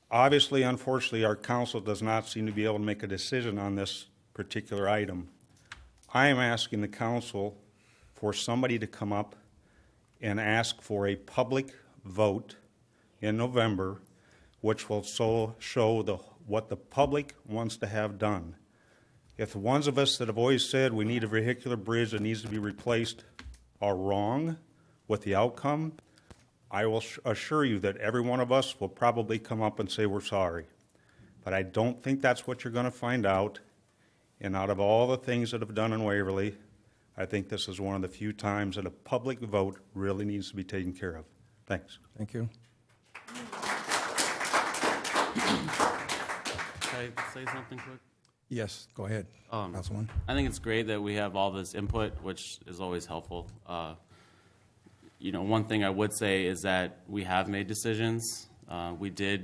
Q: Obviously, unfortunately, our council does not seem to be able to make a decision on this particular item. I am asking the council for somebody to come up and ask for a public vote in November, which will show what the public wants to have done. If the ones of us that have always said we need a vehicular bridge that needs to be replaced are wrong with the outcome, I will assure you that every one of us will probably come up and say we're sorry. But I don't think that's what you're going to find out. And out of all the things that have done in Waverly, I think this is one of the few times that a public vote really needs to be taken care of. Thanks.
A: Thank you.
O: Can I say something quick?
A: Yes, go ahead, Councilman.
O: I think it's great that we have all this input, which is always helpful. You know, one thing I would say is that we have made decisions. It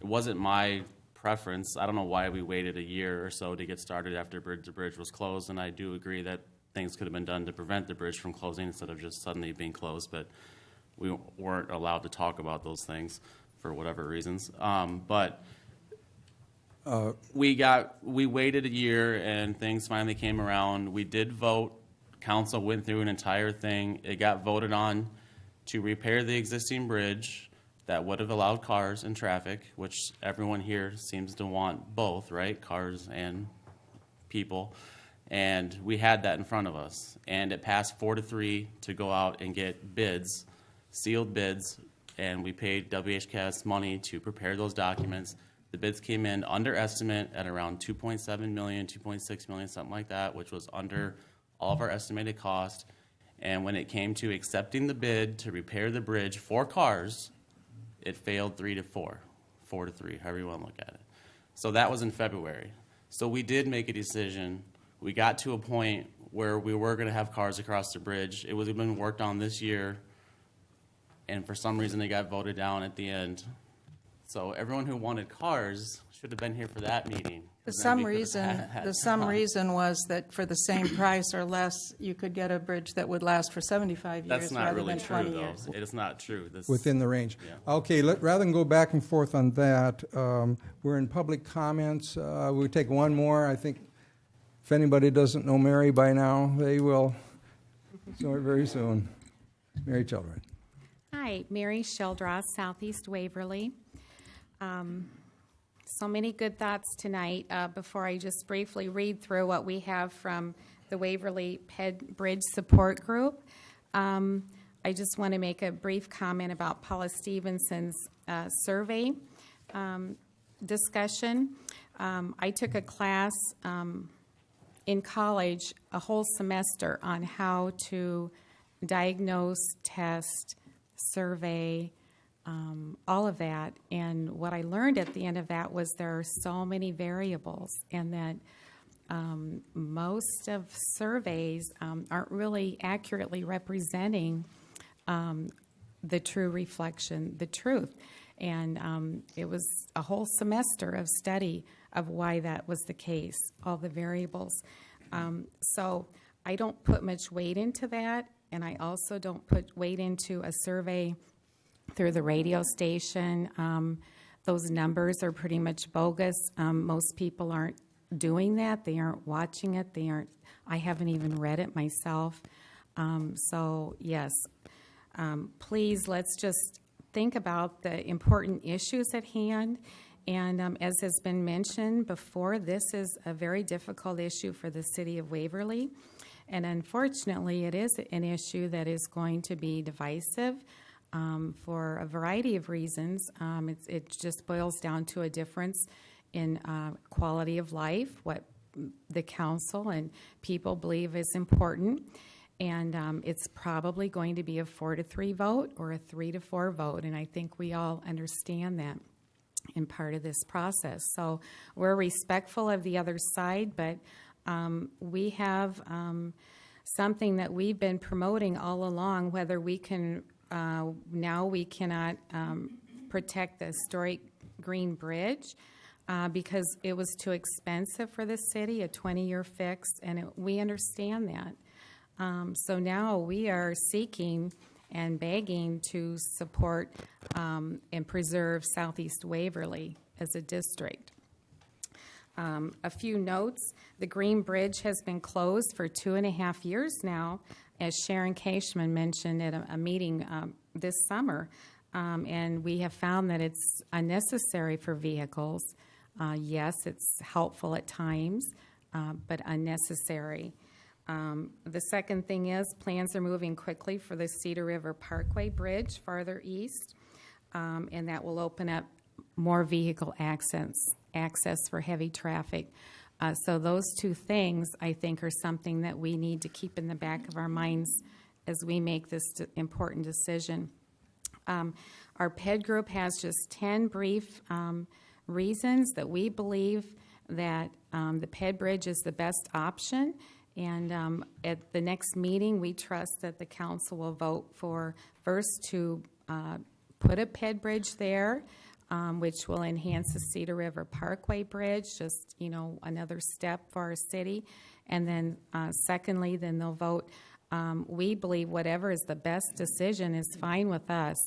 O: wasn't my preference. I don't know why we waited a year or so to get started after the bridge was closed, and I do agree that things could have been done to prevent the bridge from closing instead of just suddenly being closed, but we weren't allowed to talk about those things for whatever reasons. We waited a year and things finally came around. We did vote. Council went through an entire thing. It got voted on to repair the existing bridge that would have allowed cars and traffic, which everyone here seems to want both, right? Cars and people. And we had that in front of us. And it passed 4-3 to go out and get bids, sealed bids, and we paid WHCAS money to prepare those documents. The bids came in under estimate at around $2.7 million, $2.6 million, something like that, which was under all of our estimated cost. And when it came to accepting the bid to repair the bridge for cars, it failed 3-4, 4-3, however you want to look at it. So that was in February. So we did make a decision. We got to a point where we were going to have cars across the bridge. It was been worked on this year, and for some reason it got voted down at the end. So everyone who wanted cars should have been here for that meeting.
C: The some reason was that for the same price or less, you could get a bridge that would last for 75 years
O: That's not
C: rather
O: really
C: than
O: true,
C: 20
O: though.
C: years.
O: It is not true.
A: Within the range.
O: Yeah.
A: Okay, rather than go back and forth on that, we're in public comments. We'll take one more. I think if anybody doesn't know Mary by now, they will know it very soon. Mary Children.
R: Hi, Mary Sheldross, Southeast Waverly. So many good thoughts tonight. Before I just briefly read through what we have from the Waverly Ped Bridge Support Group, I just want to make a brief comment about Paula Stevenson's survey discussion. I took a class in college, a whole semester, on how to diagnose, test, survey, all of that. And what I learned at the end of that was there are so many variables, and that most of surveys aren't really accurately representing the true reflection, the truth. And it was a whole semester of study of why that was the case, all the variables. So I don't put much weight into that, and I also don't put weight into a survey through the radio station. Those numbers are pretty much bogus. Most people aren't doing that. They aren't watching it. I haven't even read it myself. So yes, please, let's just think about the important issues at hand. And as has been mentioned before, this is a very difficult issue for the city of Waverly. And unfortunately, it is an issue that is going to be divisive for a variety of reasons. It just boils down to a difference in quality of life, what the council and people believe is important. And it's probably going to be a 4-3 vote or a 3-4 vote, and I think we all understand that in part of this process. So we're respectful of the other side, but we have something that we've been promoting all along, whether we can, now we cannot protect the historic Green Bridge because it was too expensive for the city, a 20-year fix, and we understand that. So now we are seeking and begging to support and preserve Southeast Waverly as a district. A few notes. The Green Bridge has been closed for 2.5 years now, as Sharon Cashman mentioned at a meeting this summer, and we have found that it's unnecessary for vehicles. Yes, it's helpful at times, but unnecessary. The second thing is plans are moving quickly for the Cedar River Parkway Bridge farther east, and that will open up more vehicle access for heavy traffic. So those two things, I think, are something that we need to keep in the back of our minds as we make this important decision. Our PED group has just 10 brief reasons that we believe that the PED Bridge is the best option. And at the next meeting, we trust that the council will vote for first to put a PED bridge there, which will enhance the Cedar River Parkway Bridge, just, another step for our city. And then secondly, then they'll vote. We believe whatever is the best decision is fine with us.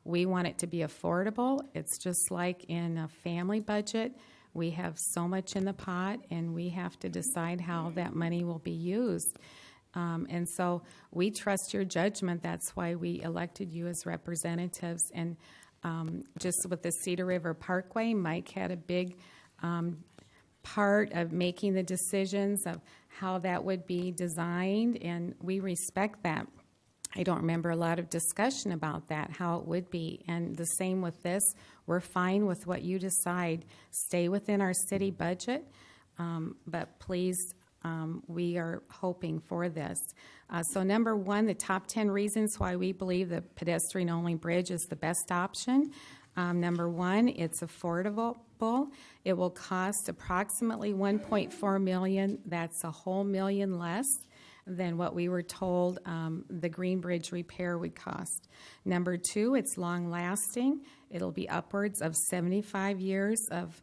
R: We want it to be affordable. It's just like in a family budget. We have so much in the pot, and we have to decide how that money will be used. And so we trust your judgment. That's why we elected you as representatives. And just with the Cedar River Parkway, Mike had a big part of making the decisions of how that would be designed, and we respect that. I don't remember a lot of discussion about that, how it would be. And the same with this. We're fine with what you decide. Stay within our city budget, but please, we are hoping for this. So number one, the top 10 reasons why we believe the pedestrian-only bridge is the best option. Number one, it's affordable. It will cost approximately $1.4 million. That's a whole million less than what we were told the Green Bridge repair would cost. Number two, it's long-lasting. It'll be upwards of 75 years of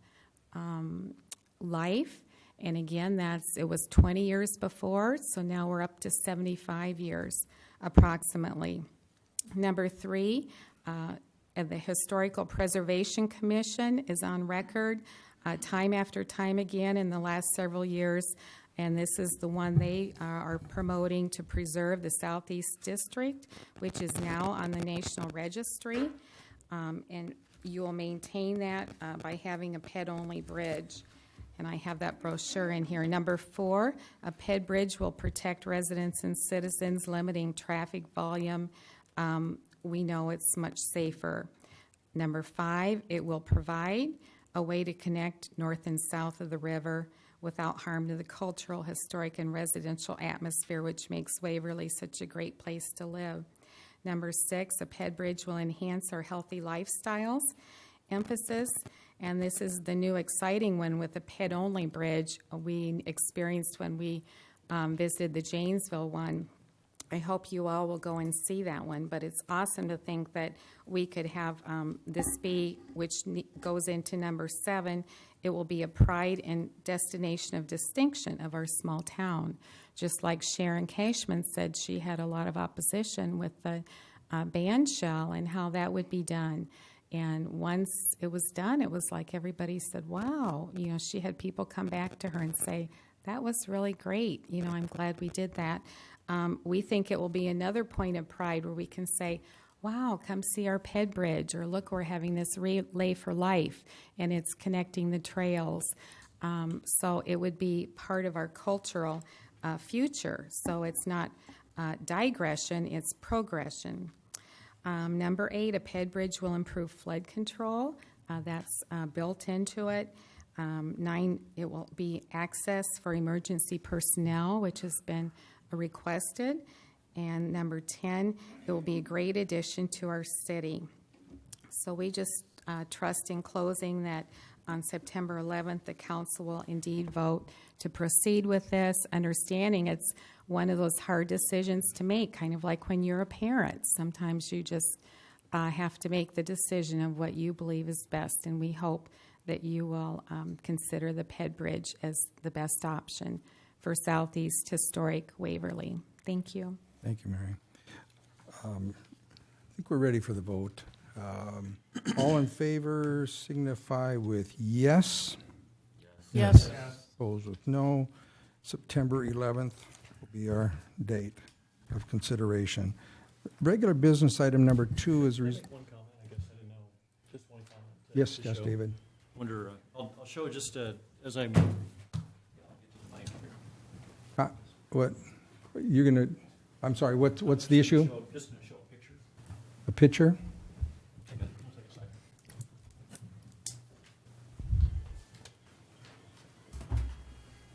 R: life. And again, it was 20 years before, so now we're up to 75 years approximately. Number three, the Historical Preservation Commission is on record time after time again in the last several years, and this is the one they are promoting to preserve the Southeast District, which is now on the National Registry, and you will maintain that by having a PED-only bridge. And I have that brochure in here. Number four, a PED bridge will protect residents and citizens, limiting traffic volume. We know it's much safer. Number five, it will provide a way to connect north and south of the river without harm to the cultural, historic, and residential atmosphere, which makes Waverly such a great place to live. Number six, a PED bridge will enhance our healthy lifestyles. Emphasis, and this is the new exciting one with the PED-only bridge we experienced when we visited the Janesville one. I hope you all will go and see that one, but it's awesome to think that we could have this be, which goes into number 7, it will be a pride and destination of distinction of our small town. Just like Sharon Cashman said, she had a lot of opposition with the band shell and how that would be done. And once it was done, it was like everybody said, wow. She had people come back to her and say, that was really great. I'm glad we did that. We think it will be another point of pride where we can say, wow, come see our PED bridge, or look, we're having this relay for life, and it's connecting the trails. So it would be part of our cultural future. So it's not digression, it's progression. Number 8, a PED bridge will improve flood control. That's built into it. 9, it will be access for emergency personnel, which has been requested. And number 10, it will be a great addition to our city. So we just trust in closing that on September 11th, the council will indeed vote to proceed with this, understanding it's one of those hard decisions to make, kind of like when you're a parent. Sometimes you just have to make the decision of what you believe is best, and we hope that you will consider the Ped Bridge as the best option for Southeast Historic Waverly. Thank you.
A: Thank you, Mary. I think we're ready for the vote. All in favor signify with yes.
C: Yes.
A: Opposed with no. September 11th will be our date of consideration. Regular business item number 2 is...
H: One comment, I guess I didn't know. Just one comment.
A: Yes,
H: to
A: yes,
H: show.
A: David.
H: Wonder, I'll show just as I'm.
A: What, you're going to... I'm sorry, what's the issue?
H: Just going to show a picture.
A: A picture?
H: I'll take a second.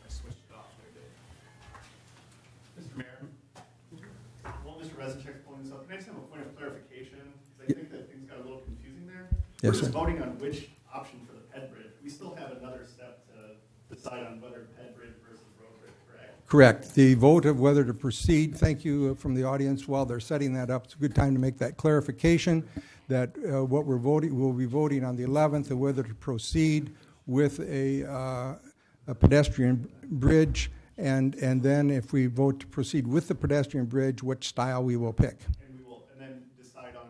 H: I switched it off there, Dave.
S: Mr. Mayor, while Mr. Reznachek pointing this out, can I just have a point of clarification? Because I think that things got a little confusing there.
A: Yes,
S: We're just
A: sir.
S: voting on which option for the Ped Bridge. We still have another step to decide on whether Ped Bridge versus Road Bridge, correct?
A: Correct. The vote of whether to proceed, thank you from the audience while they're setting that up. It's a good time to make that clarification that what we'll be voting on the 11th and whether to proceed with a pedestrian bridge. And then if we vote to proceed with the pedestrian bridge, which style we will pick.
S: And then decide on,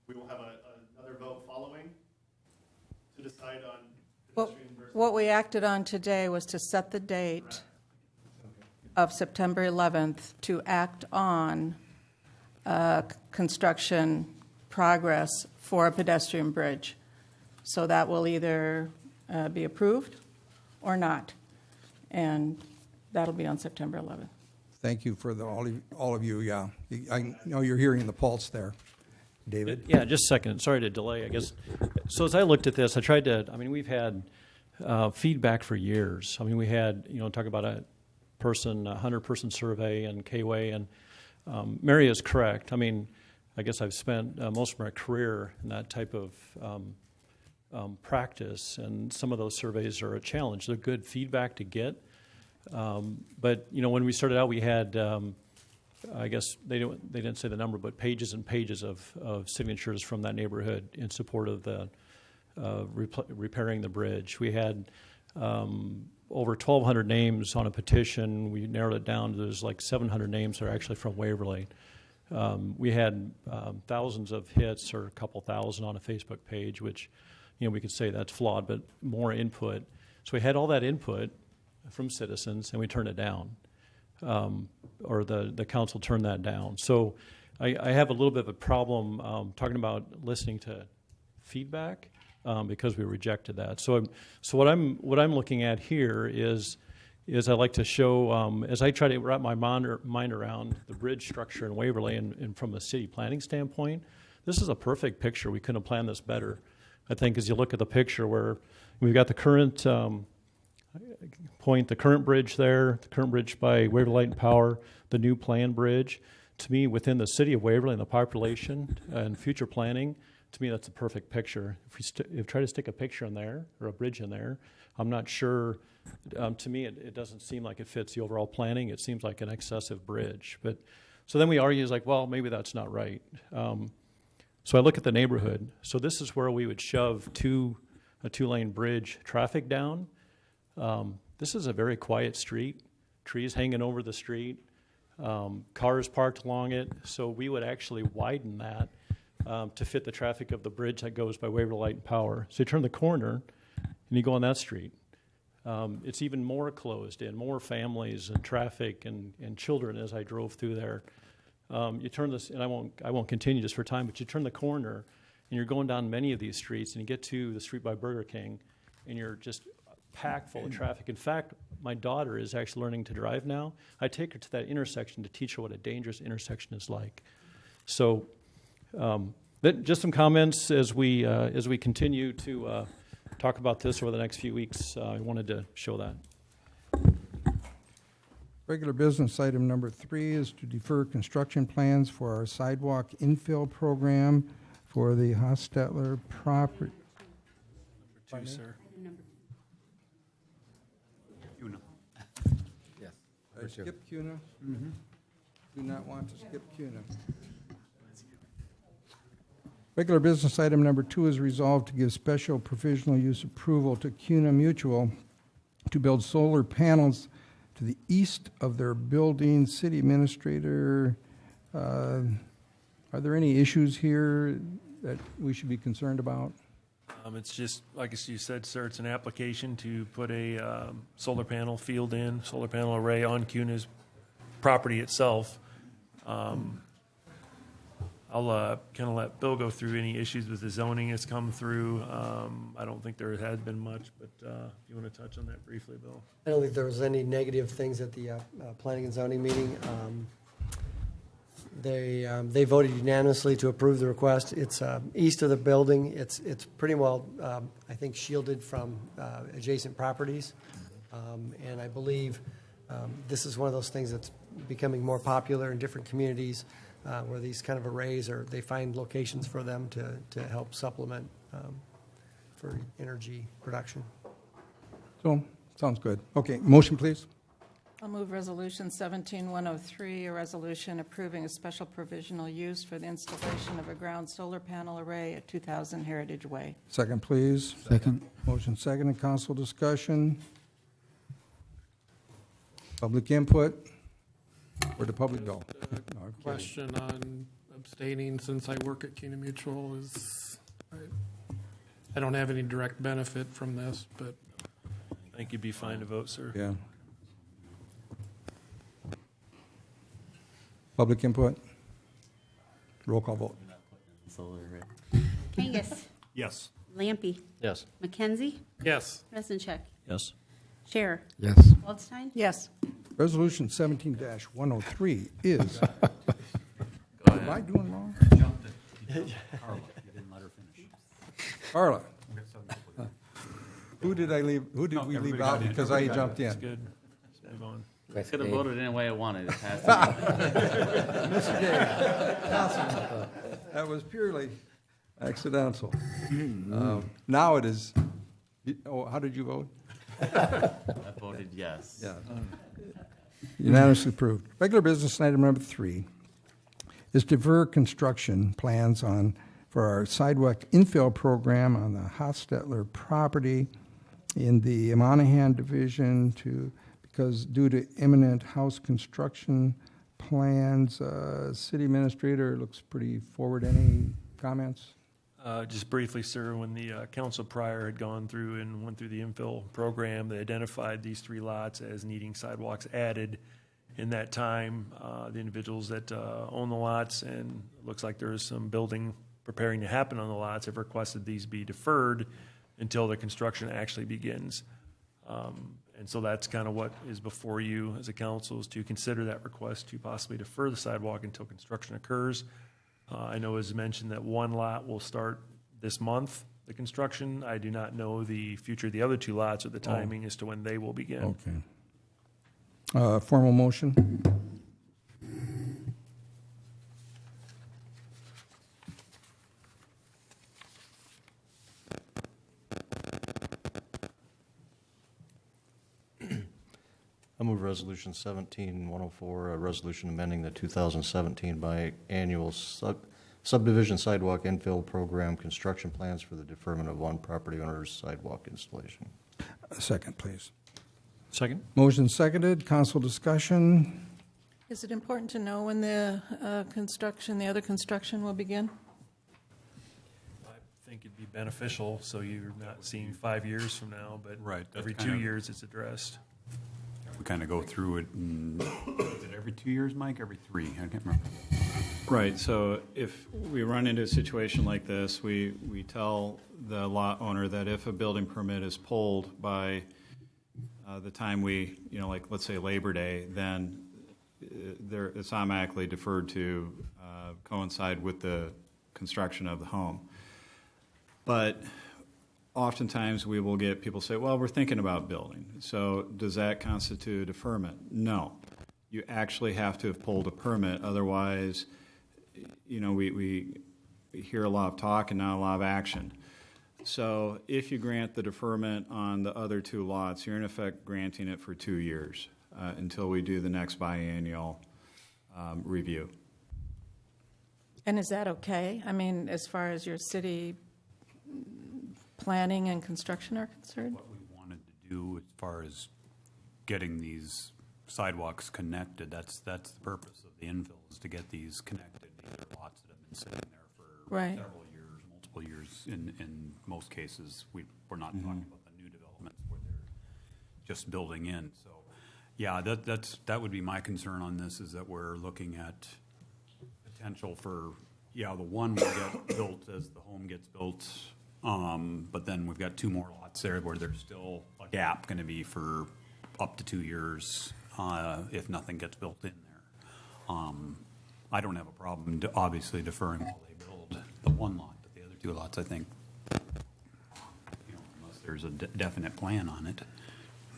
S: we will have another vote following to decide on pedestrian versus.
C: What we acted on today was to set the date of September 11th to act on construction progress for a pedestrian bridge. So that will either be approved or not. And that'll be on September 11th.
A: Thank you for all of you, yeah. I know you're hearing the pulse there. David?
H: Yeah, just a second. Sorry to delay, I guess. So as I looked at this, we've had feedback for years. I mean, we had, talk about a 100-person survey and K-Way, and Mary is correct. I mean, I guess I've spent most of my career in that type of practice, and some of those surveys are a challenge. They're good feedback to get. But when we started out, we had, I guess they didn't say the number, but pages and pages of signatures from that neighborhood in support of the repairing the bridge. We had over 1,200 names on a petition. We narrowed it down to there's like 700 names that are actually from Waverly. We had thousands of hits, or a couple thousand on a Facebook page, which we could say that's flawed, but more input. So we had all that input from citizens, and we turned it down, or the council turned that down. So I have a little bit of a problem talking about listening to feedback because we rejected that. So what I'm looking at here is I like to show as I try to wrap my mind around the bridge structure in Waverly, and from a city planning standpoint, this is a perfect picture. We couldn't have planned this better. I think as you look at the picture where we've got the current the current bridge there, the current bridge by Waverly Light and Power, the new planned bridge. To me, within the city of Waverly and the population and future planning, to me that's a perfect picture. If we try to stick a picture in there or a bridge in there, I'm not sure. To me, it doesn't seem like it fits the overall planning. It seems like an excessive bridge. But so then we argue, well, maybe that's not right. So I look at the neighborhood. So this is where we would shove a two-lane bridge traffic down. This is a very quiet street, trees hanging over the street, cars parked along it. So we would actually widen that to fit the traffic of the bridge that goes by Waverly Light and Power. So you turn the corner and you go on that street. It's even more closed in, more families and traffic and children as I drove through there. You turn this, and I won't continue just for time, but you turn the corner and you're going down many of these streets, and you get to the street by Burger King, and you're just packed full of traffic. In fact, my daughter is actually learning to drive now. I take her to that intersection to teach her what a dangerous intersection is like. So just some comments as we continue to talk about this over the next few weeks. I wanted to show that.
A: Regular business item number 3 is to defer construction plans for our sidewalk infill program for the Hostetler property.
G: Number 2, sir.
D: Yes.
A: Skip CUNA? Do not want to skip CUNA. Regular business item number 2 is resolved to give special provisional use approval to CUNA Mutual to build solar panels to the east of their building. City Administrator, are there any issues here that we should be concerned about?
G: It's just, like you said, sir, it's an application to put a solar panel field in, solar panel array on CUNA's property itself. I'll kind of let Bill go through any issues with the zoning that's come through. I don't think there has been much, but if you want to touch on that briefly, Bill.
I: I don't think there was any negative things at the planning and zoning meeting. They voted unanimously to approve the request. It's east of the building. It's pretty well, I think, shielded from adjacent properties. And I believe this is one of those things that's becoming more popular in different communities where these kind of arrays they find locations for them to help supplement for energy production.
A: So, sounds good. Okay, motion, please.
C: I'll move Resolution 17103, a resolution approving a special provisional use for the installation of a ground solar panel array at 2000 Heritage Way.
A: Second, please.
D: Second.
A: Motion second, council discussion. Public input. Where'd the public go? No, I'm kidding.
M: Question on abstaining since I work at CUNA Mutual is, I don't have any direct benefit from this, but.
G: I think you'd be fine to vote, sir.
A: Yeah. Public input. Roll call vote.
E: Kangas.
L: Yes.
E: Lampy.
N: Yes.
E: McKenzie.
M: Yes.
E: Rosencheck.
H: Yes.
E: Chair.
D: Yes.
E: Waldstein.
C: Yes.
A: Resolution 17-103 is. Am I doing wrong?
L: Jumped it. Carla, you didn't let her finish.
A: Carla. Who did I leave? Who did we leave
L: everybody got
A: out
L: in.
A: because I
L: Everybody got
A: jumped in?
G: That's good. Let's move on.
O: Could have voted any way I wanted. It passed.
A: Mr. Day, Councilman, that was purely accidental. Now it is. Oh, how did you vote?
O: I voted yes.
A: Yeah. Unanimously approved. Regular business item number 3 is to defer construction plans for our sidewalk infill program on the Hostetler property in the Monahan division because due to imminent house construction plans. City Administrator looks pretty forward. Any comments?
G: Just briefly, sir, when the council prior had gone through and went through the infill program, they identified these 3 lots as needing sidewalks added. In that time, the individuals that own the lots, and it looks like there is some building preparing to happen on the lots, have requested these be deferred until the construction actually begins. And so that's kind of what is before you as a council, is to consider that request to possibly defer the sidewalk until construction occurs. I know as mentioned that 1 lot will start this month, the construction. I do not know the future of the other 2 lots or the timing as to when they will begin.
A: Okay. Formal motion?
N: I move Resolution 17-104, a resolution amending the 2017 biannual subdivision sidewalk infill program construction plans for the deferment of one property owner's sidewalk installation.
A: Second, please.
H: Second.
A: Motion seconded. Council discussion.
C: Is it important to know when the the other construction will begin?
G: I think it'd be beneficial, so you're not seeing 5 years from now, but
L: Right, that's
G: every
L: kind
G: 2
L: of-
G: years it's addressed.
L: We kind of go through it, is it every 2 years, Mike? Every 3? I can't remember.
T: Right, so if we run into a situation like this, we tell the lot owner that if a building permit is pulled by the time we, like, let's say Labor Day, then it's automatically deferred to coincide with the construction of the home. But oftentimes we will get people say, well, we're thinking about building. So does that constitute a deferment? No. You actually have to have pulled a permit. Otherwise, we hear a lot of talk and not a lot of action. So if you grant the deferment on the other 2 lots, you're in effect granting it for 2 years until we do the next biennial review.
C: And is that okay? I mean, as far as your city planning and construction are concerned?
L: What we wanted to do as far as getting these sidewalks connected, that's the purpose of the infill, is to get these connected. These are lots that have been sitting there for
C: Right.
L: several years, multiple years. In most cases, we're not talking about the new developments where they're just building in. So, yeah, that would be my concern on this, is that we're looking at potential for, the one will get built as the home gets built, but then we've got 2 more lots there where there's still a gap going to be for up to 2 years if nothing gets built in there. I don't have a problem, obviously, deferring while they build the 1 lot, but the other 2 lots, I think, unless there's a definite plan on it,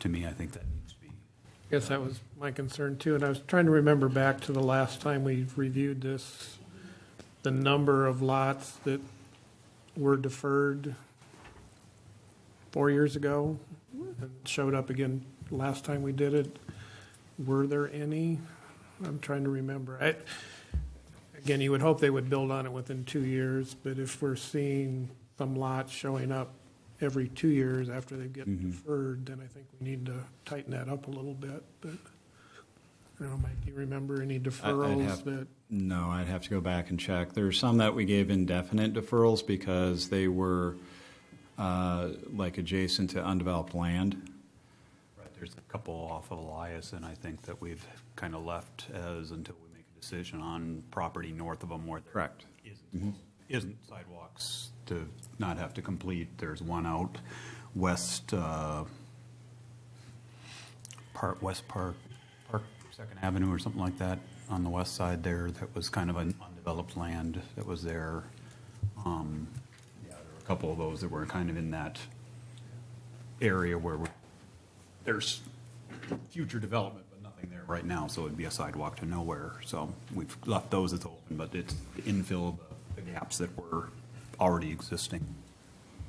L: to me, I think that needs to be.
M: I guess that was my concern too, and I was trying to remember back to the last time we reviewed this, the number of lots that were deferred 4 years ago and showed up again last time we did it. Were there any? I'm trying to remember. Again, you would hope they would build on it within 2 years, but if we're seeing some lots showing up every 2 years after they get deferred, then I think we need to tighten that up a little bit. But I don't know, Mike, do you remember any deferrals
T: No, I'd have to go back and check. There are some that we gave indefinite deferrals because they were like adjacent to undeveloped land.
L: Right, there's a couple off of Elias, and I think that we've kind of left as until we make a decision on property north of them where there isn't sidewalks to not have to complete. There's one out west Park 2nd Avenue or something like that on the west side there. That was kind of an undeveloped land that was there. There were a couple of those that were kind of in that area where there's future development, but nothing there right now. So it'd be a sidewalk to nowhere. So we've left those as open, but it's to infill the gaps that were already existing.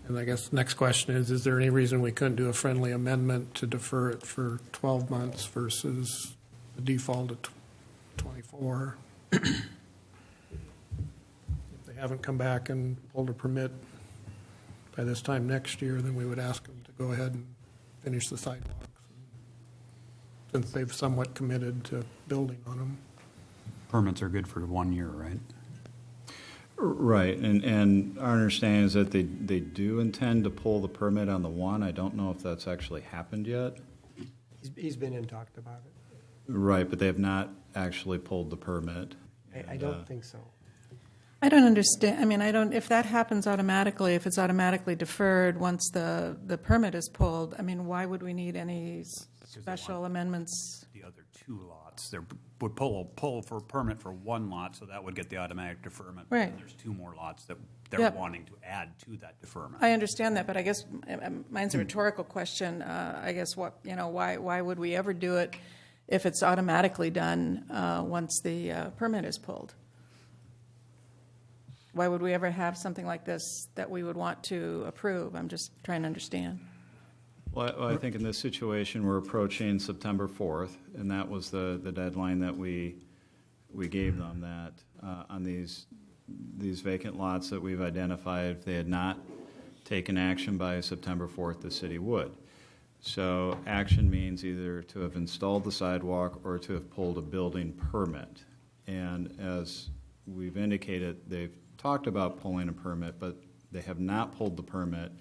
M: And I guess next question is there any reason we couldn't do a friendly amendment to defer it for 12 months versus the default of 24? If they haven't come back and pulled a permit by this time next year, then we would ask them to go ahead and finish the sidewalks, since they've somewhat committed to building on them.
L: Permits are good for 1 year, right?
T: Right, and our understanding is that they do intend to pull the permit on the 1. I don't know if that's actually happened yet.
I: He's been in and talked about it.
T: Right, but they have not actually pulled the permit.
I: I don't think so.
C: I don't understand, I mean, if that happens automatically, if it's automatically deferred once the permit is pulled, I mean, why would we need any special amendments?
L: The other 2 lots, they would pull for a permit for 1 lot, so that would get the automatic deferment.
C: Right.
L: And there's 2 more lots that they're
C: Yep.
L: wanting to add to that deferment.
C: I understand that, but I guess mine's a rhetorical question. I guess why would we ever do it if it's automatically done once the permit is pulled? Why would we ever have something like this that we would want to approve? I'm just trying to understand.
T: Well, I think in this situation, we're approaching September 4th, and that was the deadline that we gave them, that on these vacant lots that we've identified, if they had not taken action by September 4th, the city would. So action means either to have installed the sidewalk or to have pulled a building permit. And as we've indicated, they've talked about pulling a permit, but they have not pulled the permit,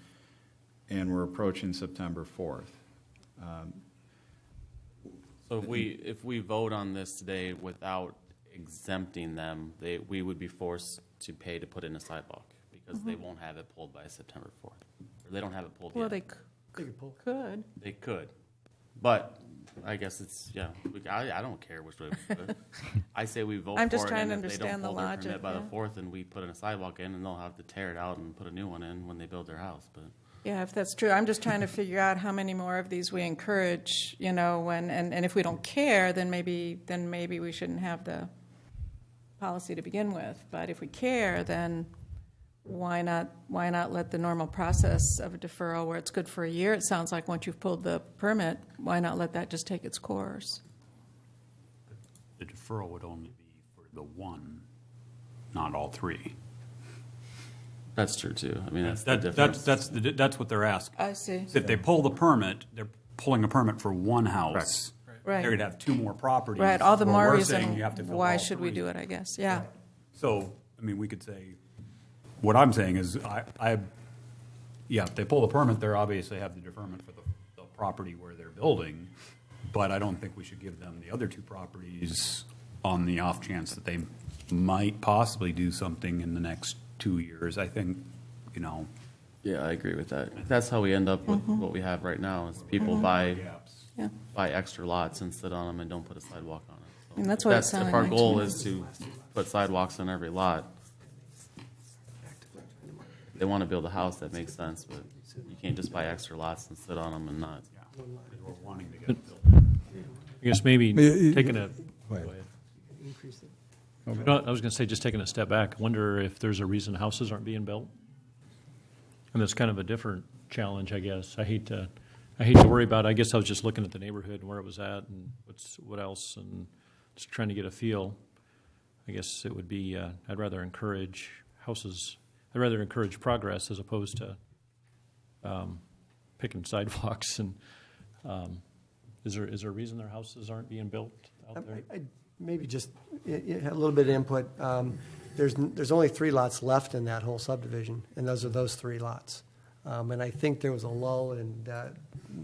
T: and we're approaching September 4th.
O: So if we vote on this today without exempting them, we would be forced to pay to put in a sidewalk because they won't have it pulled by September 4th. Or they don't have it pulled
C: Well,
O: yet.
C: they could.
O: They could. But I guess it's, yeah, I don't care which way we put it. I say we vote for it.
C: I'm just trying to
O: and if they don't
C: understand the
O: pull their
C: logic,
O: permit by the
C: yeah.
O: 4th, and we put in a sidewalk in, and they'll have to tear it out and put a new one in when they build their house, but.
C: Yeah, if that's true. I'm just trying to figure out how many more of these we encourage, you know, when, and if we don't care, then maybe we shouldn't have the policy to begin with. But if we care, then why not let the normal process of a deferral where it's good for a year? It sounds like once you've pulled the permit, why not let that just take its course?
L: The deferral would only be for the one, not all three.
O: That's true too. I mean, that's the difference.
L: That's what they're asking.
C: I see.
L: So if they pull the permit, they're pulling a permit for one house.
C: Right.
L: They're going to have two more properties.
C: Right, all the
L: where
C: more
L: we're
C: reason
L: saying you have to fill
C: why
L: all
C: should we
L: three.
C: do it, I guess, yeah.
L: So, I mean, we could say, what I'm saying is, if they pull the permit, they're obviously have the deferment for the property where they're building, but I don't think we should give them the other two properties on the off chance that they might possibly do something in the next 2 years. I think, you know.
O: Yeah, I agree with that. That's how we end up with what we have right now, is people buy extra lots and sit on them and don't put a sidewalk on it. So
C: And that's what it sounded
O: if our
C: like to
O: goal
C: me.
O: is to put sidewalks on every lot, they want to build a house that makes sense, but you can't just buy extra lots and sit on them and not.
L: We're wanting to get it built.
H: I guess maybe taking a.
A: Go ahead.
H: No, I was going to say, just taking a step back, I wonder if there's a reason houses aren't being built? And that's kind of a different challenge, I guess. I hate to worry about it. I guess I was just looking at the neighborhood and where it was at and what else, and just trying to get a feel. I guess it would be, I'd rather encourage progress as opposed to picking sidewalks. And is there a reason their houses aren't being built out there?
I: Maybe just a little bit of input. There's only 3 lots left in that whole subdivision, and those are those 3 lots. And I think there was a lull in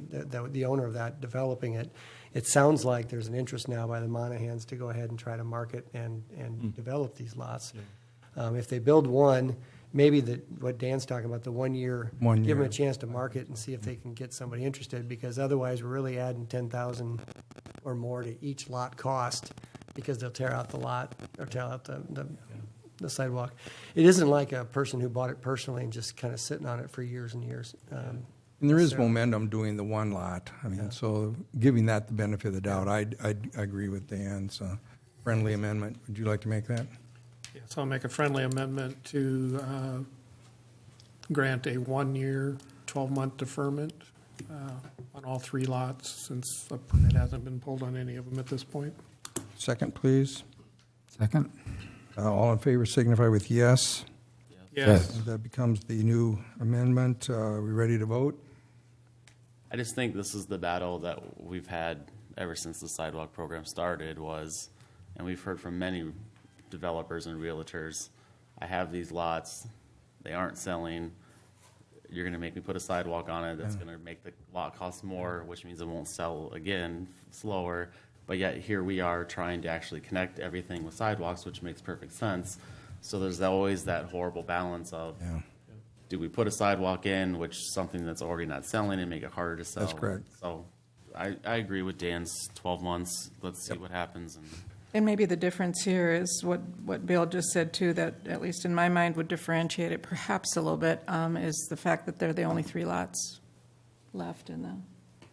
I: the owner of that developing it. It sounds like there's an interest now by the Monahans to go ahead and try to market and develop these lots. If they build one, maybe what Dan's talking about, the 1 year, give them a chance to market and see if they can get somebody interested, because otherwise we're really adding $10,000 or more to each lot cost, because they'll tear out the lot or tear out the sidewalk. It isn't like a person who bought it personally and just kind of sitting on it for years and years.
A: And there is momentum doing the one lot. I mean, so giving that the benefit of the doubt, I agree with Dan's friendly amendment. Would you like to make that?
M: Yes, I'll make a friendly amendment to grant a 1 year, 12-month deferment on all 3 lots, since a permit hasn't been pulled on any of them at this point.
A: Second, please.
D: Second?
A: All in favor signify with yes.
M: Yes.
A: That becomes the new amendment. Are we ready to vote?
O: I just think this is the battle that we've had ever since the sidewalk program started and we've heard from many developers and realtors, I have these lots, they aren't selling, you're going to make me put a sidewalk on it, that's going to make the lot cost more, which means it won't sell again slower. But yet here we are trying to actually connect everything with sidewalks, which makes perfect sense. So there's always that horrible balance of, do we put a sidewalk in, which is something that's already not selling, and make it harder to sell?
A: That's correct.
O: So I agree with Dan's 12 months. Let's see what happens.
C: And maybe the difference here is what Bill just said too, that at least in my mind would differentiate it perhaps a little bit, is the fact that they're the only 3 lots left in the.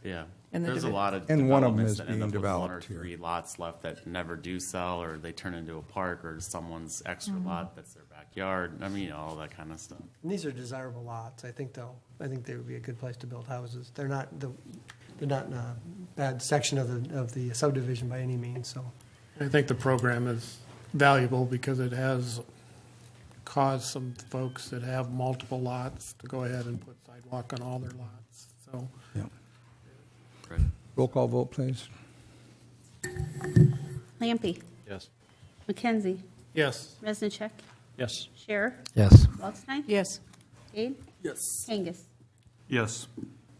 O: Yeah.
C: And
O: there's a lot of
A: and one of them
O: developments
A: is
O: that end
A: being
O: up with 1 or
A: developed here.
O: 3 lots left that never do sell, or they turn into a park, or someone's extra lot that's their backyard. I mean, all that kind of stuff.
I: And these are desirable lots. I think they would be a good place to build houses. They're not in a bad section of the subdivision by any means. So
M: I think the program is valuable because it has caused some folks that have multiple lots to go ahead and put sidewalk on all their lots. So.
A: Yeah. Great. Roll call vote, please.
E: Lampy.
G: Yes.
E: McKenzie.
M: Yes.
E: Resnick.
H: Yes.
E: Scherer.
D: Yes.
E: Waldstein.
C: Yes.
E: Kane.
L: Yes.
E: Kangas.
L: Yes.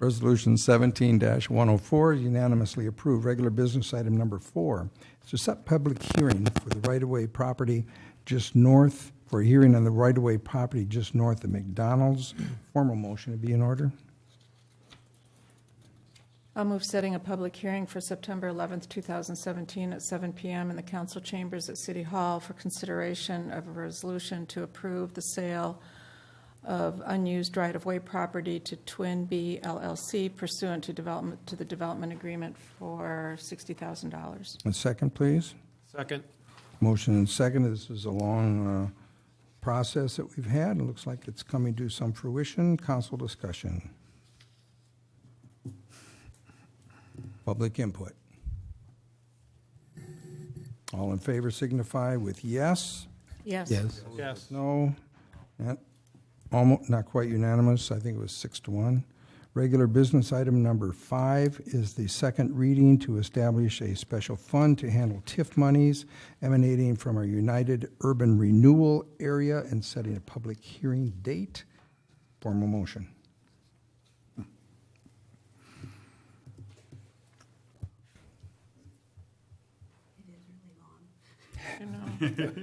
A: Resolution 17-104 is unanimously approved. Regular business item number 4 is to set public hearing for the right-of-way property just north, for a hearing on the right-of-way property just north of McDonald's. Formal motion to be in order.
C: I'll move setting a public hearing for September 11th, 2017 at 7 p.m. in the council chambers at City Hall for consideration of a resolution to approve the sale of unused right-of-way property to Twin B LLC pursuant to the development agreement for $60,000.
A: A second, please.
M: Second.
A: Motion and second. This is a long process that we've had. It looks like it's coming to some fruition. Council discussion. Public input. All in favor signify with yes.
C: Yes.
D: Yes.
M: Yes.
A: No. Almost, not quite unanimous. I think it was 6-1. Regular business item number 5 is the second reading to establish a special fund to handle TIF monies emanating from our United Urban Renewal Area and setting a public hearing date. Formal motion.
C: I know.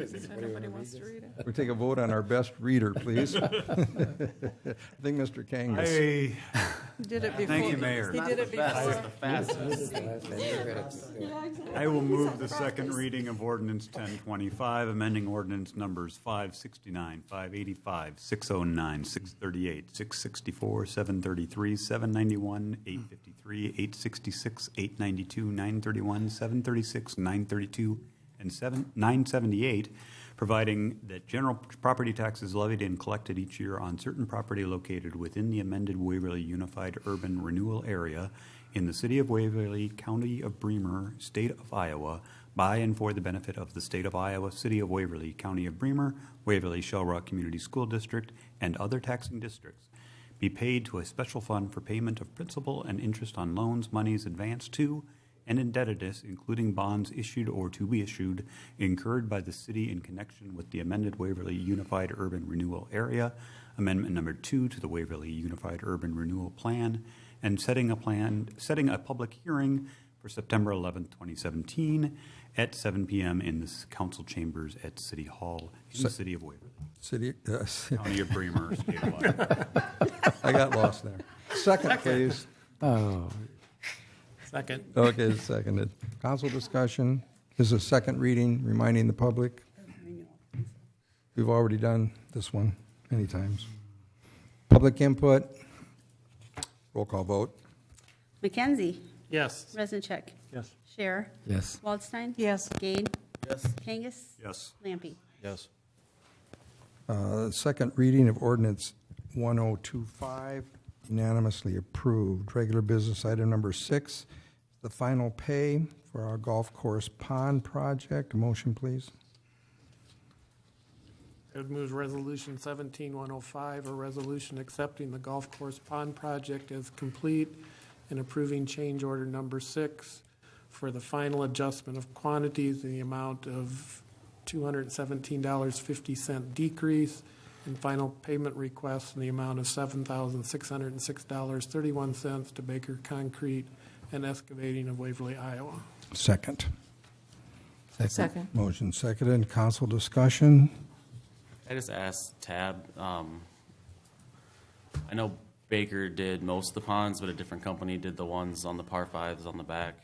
C: So nobody wants to read it.
A: We take a vote on our best reader, please. I think Mr. Kangas.
C: He did it before.
L: Thank you, Mayor.
C: He did it before.
L: I will move the second reading of ordinance 1025, amending ordinance numbers 569, 585, 609, 638, 664, 733, 791, 853, 866, 892, 931, 736, 932, and 978, providing that general property tax is levied and collected each year on certain property located within the amended Waverly Unified Urban Renewal Area in the City of Waverly, County of Bremer, State of Iowa, by and for the benefit of the State of Iowa, City of Waverly, County of Bremer, Waverly Shell Rock Community School District, and other taxing districts, be paid to a special fund for payment of principal and interest on loans, monies advanced to, and indebtedness, including bonds issued or to be issued, incurred by the city in connection with the amended Waverly Unified Urban Renewal Area, Amendment Number 2 to the Waverly Unified Urban Renewal Plan, and setting a public hearing for September 11th, 2017 at 7 p.m. in the council chambers at City Hall in the City of Waverly. County of Bremer, State of Iowa.
A: I got lost there. Second, please.
D: Oh.
M: Second.
A: Okay, seconded. Council discussion. This is a second reading, reminding the public. We've already done this one many times. Public input. Roll call vote.
E: McKenzie.
M: Yes.
E: Reznacek.
H: Yes.
E: Scher.
D: Yes.
E: Waldstein.
C: Yes.
E: Gade.
L: Yes.
E: Kangas.
L: Yes.
E: Lampy.
N: Yes.
A: Second reading of ordinance 1025, unanimously approved. Regular business item number 6, the final pay for our golf course pond project. A motion, please.
M: I would move resolution 17105, a resolution accepting the golf course pond project as complete and approving change order number 6 for the final adjustment of quantities in the amount of $217.50 decrease and final payment request in the amount of $7,606.31 to Baker Concrete and Excavating of Waverly, Iowa.
A: Second.
C: Second.
A: Motion seconded. Council discussion.
O: I just asked Tab, I know Baker did most of the ponds, but a different company did the ones on the par 5s on the back,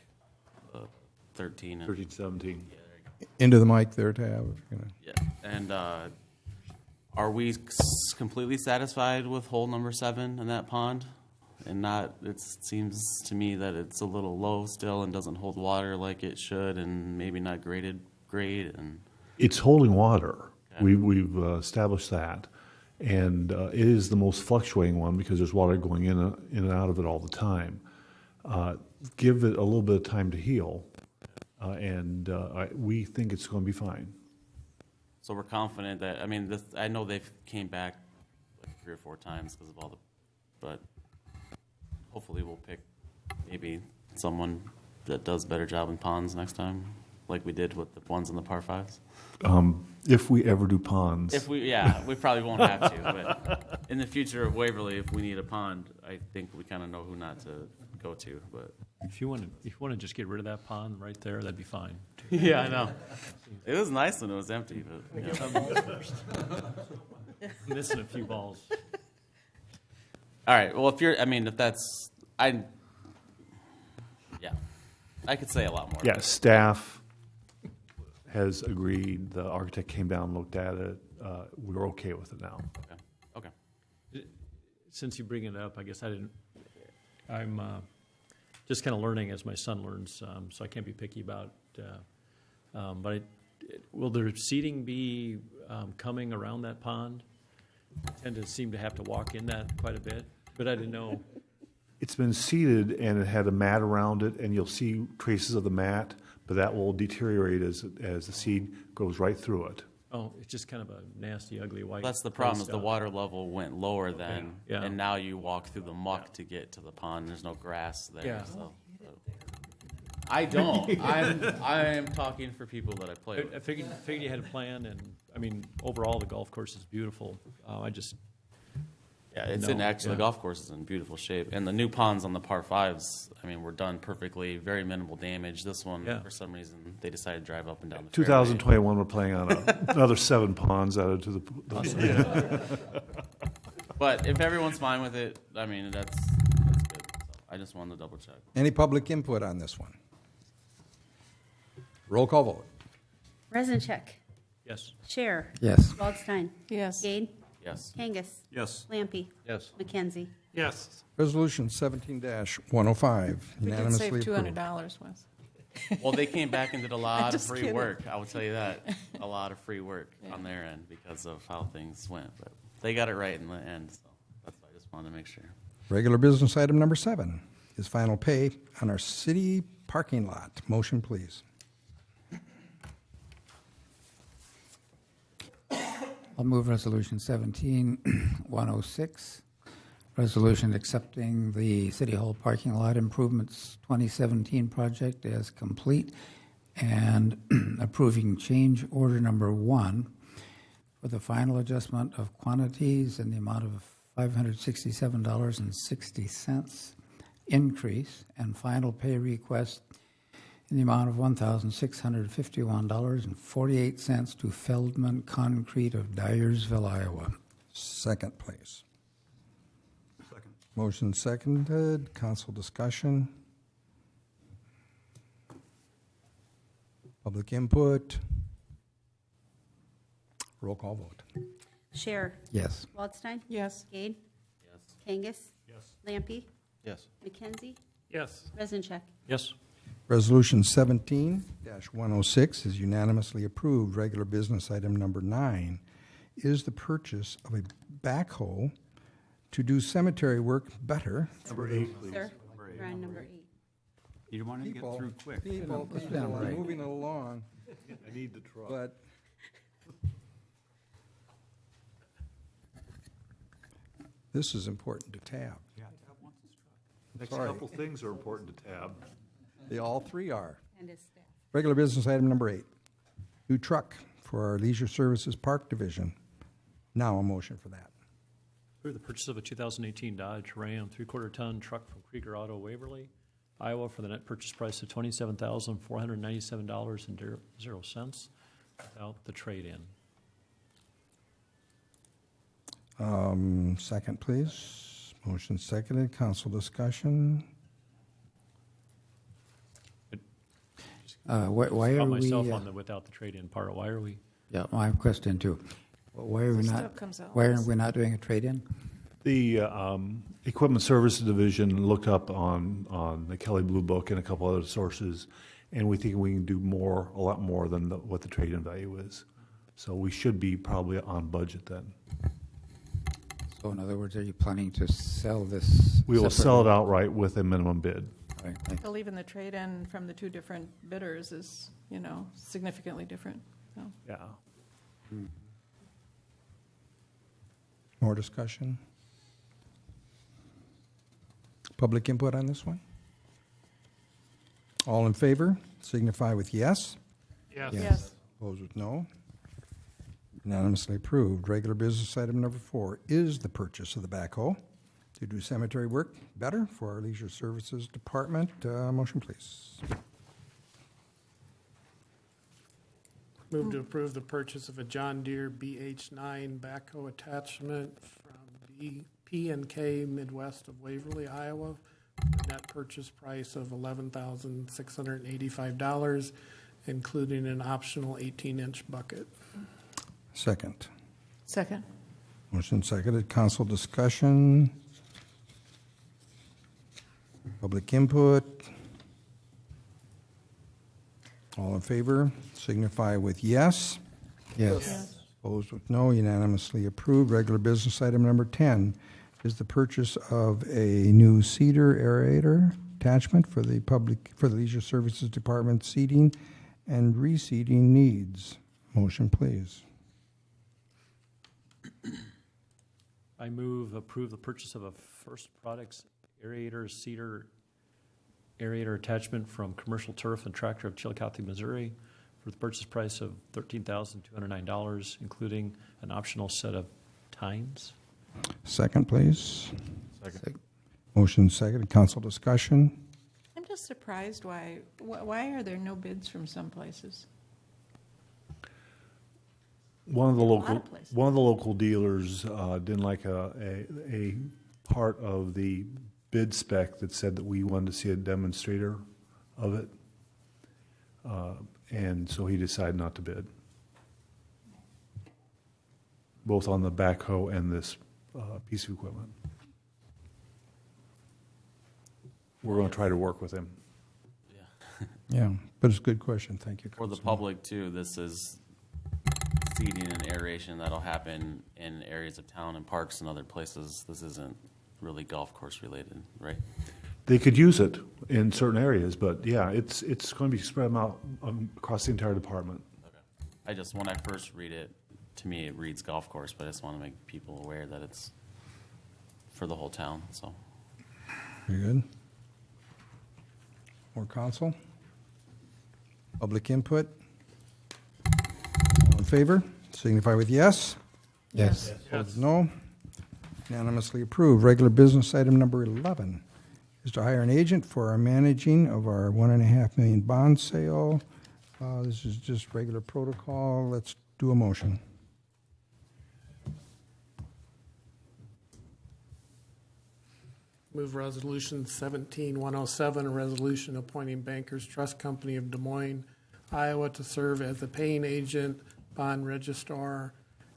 O: 13 and
G: 13, 17.
O: Yeah, there you go.
A: Into the mic there, Tab. If you're gonna.
O: Yeah, and are we completely satisfied with hole number 7 in that pond? And not, it seems to me that it's a little low still and doesn't hold water like it should, and maybe not grade, and
U: It's holding water. Okay. We've established that, and it is the most fluctuating one because there's water going in and out of it all the time. Give it a little bit of time to heal, and we think it's going to be fine.
O: So we're confident that, I mean, I know they've came back like 3 or 4 times because of all the, but hopefully we'll pick maybe someone that does a better job in ponds next time, like we did with the ones in the par 5s.
U: If we ever do ponds.
O: We probably won't have to, but in the future of Waverly, if we need a pond, I think we kind of know who not to go to, but.
H: If you want to just get rid of that pond right there, that'd be fine.
O: Yeah, I know. It was nice when it was empty, but.
H: Missing a few balls.
O: All right. Well, if that's, I could say a lot more.
U: Yeah, staff has agreed, the architect came down, looked at it, we're okay with it now.
O: Okay.
H: Since you bring it up, I guess I'm just kind of learning as my son learns, so I can't be picky about, but will there seating be coming around that pond? I tend to seem to have to walk in that quite a bit, but I didn't know.
U: It's been seeded and it had a mat around it, and you'll see traces of the mat, but that will deteriorate as the seed goes right through it.
H: Oh, it's just kind of a nasty, ugly white.
O: That's the problem, is the water level went lower then,
H: Yeah.
O: and now you walk through the muck to get to the pond. There's no grass there.
H: Yeah.
O: So. I don't. I'm talking for people that I play with.
H: I figured you had a plan, and I mean, overall, the golf course is beautiful.
O: The golf course is in beautiful shape, and the new ponds on the par fives, I mean, were done perfectly, very minimal damage. This one, for some reason, they decided to drive up and down the
U: 2021, we're playing on another 7 ponds added to the.
O: But if everyone's fine with it, I mean, that's good. So I just wanted to double check.
A: Any public input on this one? Roll call vote.
E: Resincheck.
H: Yes.
E: Scher.
D: Yes.
E: Waldstein.
C: Yes.
E: Gade.
O: Yes.
E: Kangas.
L: Yes.
E: Lampy.
H: Yes.
E: McKenzie.
M: Yes.
A: Resolution 17-105,
C: We did
A: unanimously
C: save
A: approved.
C: $200, Wes.
O: Well, they came back and did a lot of
C: just
O: free
C: kidding.
O: work. I will tell you that. A lot of free work on their end because of how things went. But they got it right in the end, so that's why I just wanted to make sure.
A: Regular business item number 7 is final pay on our city parking lot. Motion, please.
D: I'll move Resolution 17-106, resolution accepting the City Hall parking lot improvements 2017 project as complete and approving change order number 1 for the final adjustment of quantities in the amount of $567.60 increase and final pay request in the amount of $1,651.48 to Feldman Concrete of Dyersville, Iowa.
A: Second, please.
L: Second.
A: Motion seconded. Council discussion. Public input. Roll call vote.
E: Scher.
D: Yes.
E: Waldstein.
C: Yes.
E: Gade.
O: Yes.
E: Kangas.
L: Yes.
E: Lampy.
O: Yes.
E: McKenzie.
M: Yes.
E: Resincheck.
H: Yes.
A: Resolution 17-106 is unanimously approved. Regular business item number 9 is the purchase of a backhoe to do cemetery work better.
L: Number 8, please.
E: Sir,
L: Number 8.
E: we're on number 8.
L: You wanted to get through quick.
A: People,
D: It's been
A: are
D: right.
A: moving along,
U: I need the truck.
A: but this is important to tab.
L: Yeah, Tab wants his truck.
U: Next
A: Sorry.
U: couple things are important to tab.
A: They all 3 are.
E: And his staff.
A: Regular business item number 8, new truck for our Leisure Services Park Division. Now a motion for that.
H: For the purchase of a 2018 Dodge Ram 3/4-ton truck from Krieger Auto, Waverly, Iowa, for the net purchase price of $27,497.00 without the trade-in.
A: Second, please. Motion seconded. Council discussion.
D: Why are
H: Caught
D: we?
H: myself on the without the trade-in part. Why are we?
D: Yeah, my question too. Why are we
C: Still
D: not?
C: comes out
D: Why
C: less.
D: are we not doing a trade-in?
U: The Equipment Services Division looked up on the Kelly Blue Book and a couple other sources, and we think we can do a lot more than what the trade-in value is. So we should be probably on budget then.
D: So in other words, are you planning to sell this?
U: We will sell it
D: separately?
U: outright with a minimum bid.
D: Right, thanks.
C: Well, even the trade-in from the 2 different bidders is, significantly different. So.
U: Yeah.
A: More discussion? Public input on this one? All in favor signify with yes.
M: Yes.
C: Yes.
A: Opposed with no. Unanimously approved. Regular business item number 4 is the purchase of the backhoe to do cemetery work better for our Leisure Services Department. Motion, please.
M: Move to approve the purchase of a John Deere BH9 backhoe attachment from P&K Midwest of Waverly, Iowa, for a net purchase price of $11,685, including an optional 18-inch bucket.
A: Second.
C: Second.
A: Motion seconded. Council discussion. Public input. All in favor signify with yes.
D: Yes.
A: Opposed with no, unanimously approved. Regular business item number 10 is the purchase of a new cedar aerator attachment for the Leisure Services Department seating and reseating needs. Motion, please.
H: I move approve the purchase of a First Products aerator cedar aerator attachment from Commercial Turf and Tractor of Chillicothe, Missouri, for the purchase price of $13,209, including an optional set of tines.
A: Second, please.
N: Second.
A: Motion seconded. Council discussion.
C: I'm just surprised why are there no bids from some places?
U: One of the
C: lot
U: local
C: of places.
U: dealers didn't like a part of the bid spec that said that we wanted to see a demonstrator of it, and so he decided not to bid, both on the backhoe and this piece of equipment. We're going to try to work with him.
A: Yeah, but it's a good question. Thank you.
O: For the public too, this is seeding and aeration that'll happen in areas of town and parks and other places. This isn't really golf course related, right?
U: They could use it in certain areas, but yeah, it's going to be spread out across the entire department.
O: Okay. I just, when I first read it, to me it reads golf course, but I just want to make people aware that it's for the whole town, so.
A: Very good. More council? Public input? All in favor? Signify with yes.
D: Yes.
A: Opposed, no. Unanimously approved. Regular business item number 11 is to hire an agent for our managing of our $1.5 million bond sale. This is just regular protocol. Let's do a motion.
M: Move resolution 17107, a resolution appointing Bankers Trust Company of Des Moines, Iowa to serve as the paying agent, bond registrar,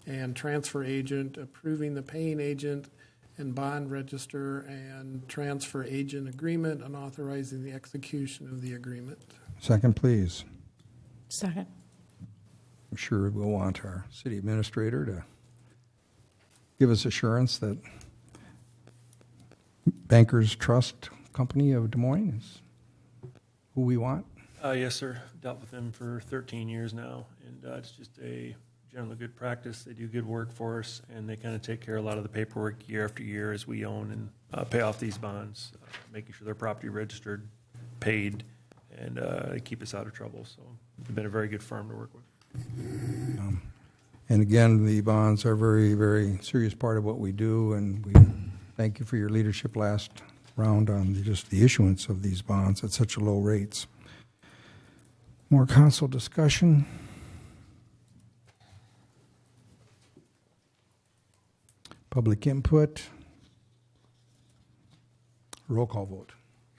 M: and transfer agent, approving the paying agent and bond register and transfer agent agreement, and authorizing the execution of the agreement.
A: Second, please.
C: Second.
A: I'm sure we'll want our city administrator to give us assurance that Bankers Trust Company of Des Moines is who we want.
G: Yes, sir. Dealt with them for 13 years now, and it's just a generally good practice. They do good work for us, and they kind of take care of a lot of the paperwork year after year as we own and pay off these bonds, making sure they're properly registered, paid, and they keep us out of trouble. So they've been a very good firm to work with.
A: And again, the bonds are a very, very serious part of what we do, and we thank you for your leadership last round on just the issuance of these bonds at such low rates. More council discussion. Public input. Roll call vote.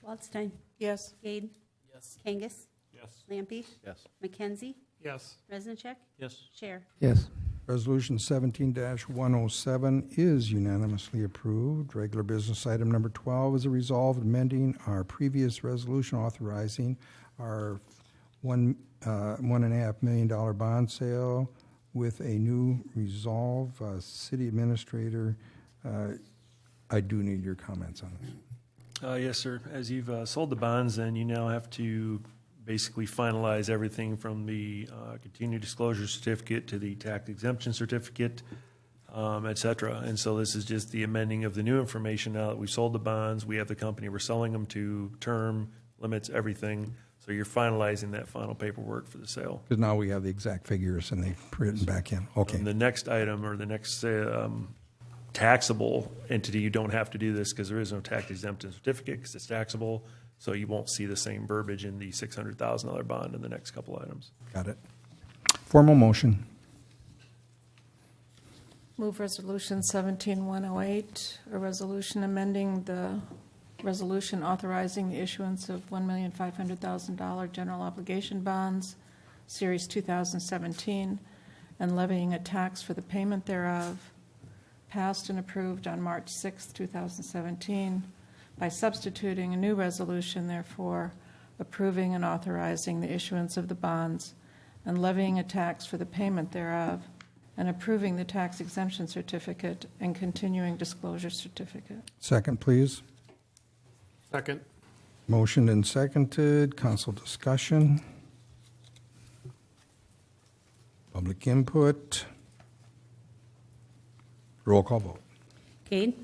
E: Waldstein.
C: Yes.
E: Gade.
O: Yes.
E: Kangas.
Q: Yes.
E: Lampy.
N: Yes.
E: McKenzie.
M: Yes.
E: Resincheck.
H: Yes.
E: Chair.
D: Yes.
A: Resolution 17-107 is unanimously approved. Regular business item number 12 is a resolve amending our previous resolution authorizing our $1.5 million bond sale with a new resolve. City Administrator, I do need your comments on this.
G: Yes, sir. As you've sold the bonds, then you now have to basically finalize everything from the continued disclosure certificate to the tax exemption certificate, et cetera. And so this is just the amending of the new information now that we've sold the bonds. We have the company we're selling them to, term, limits, everything. So you're finalizing that final paperwork for the sale.
A: Because now we have the exact figures and they've written back in. Okay.
G: And the next item or the next taxable entity, you don't have to do this because there is no tax exemption certificate because it's taxable. So you won't see the same verbiage in the $600,000 bond in the next couple items.
A: Got it. Formal motion.
C: Move resolution 17108, a resolution amending the resolution authorizing the issuance of $1,500,000 general obligation bonds, Series 2017, and levying a tax for the payment thereof, passed and approved on March 6, 2017, by substituting a new resolution, therefore, approving and authorizing the issuance of the bonds and levying a tax for the payment thereof, and approving the tax exemption certificate and continuing disclosure certificate.
A: Second, please.
M: Second.
A: Motion and seconded. Council discussion. Public input. Roll call vote.
E: Gade,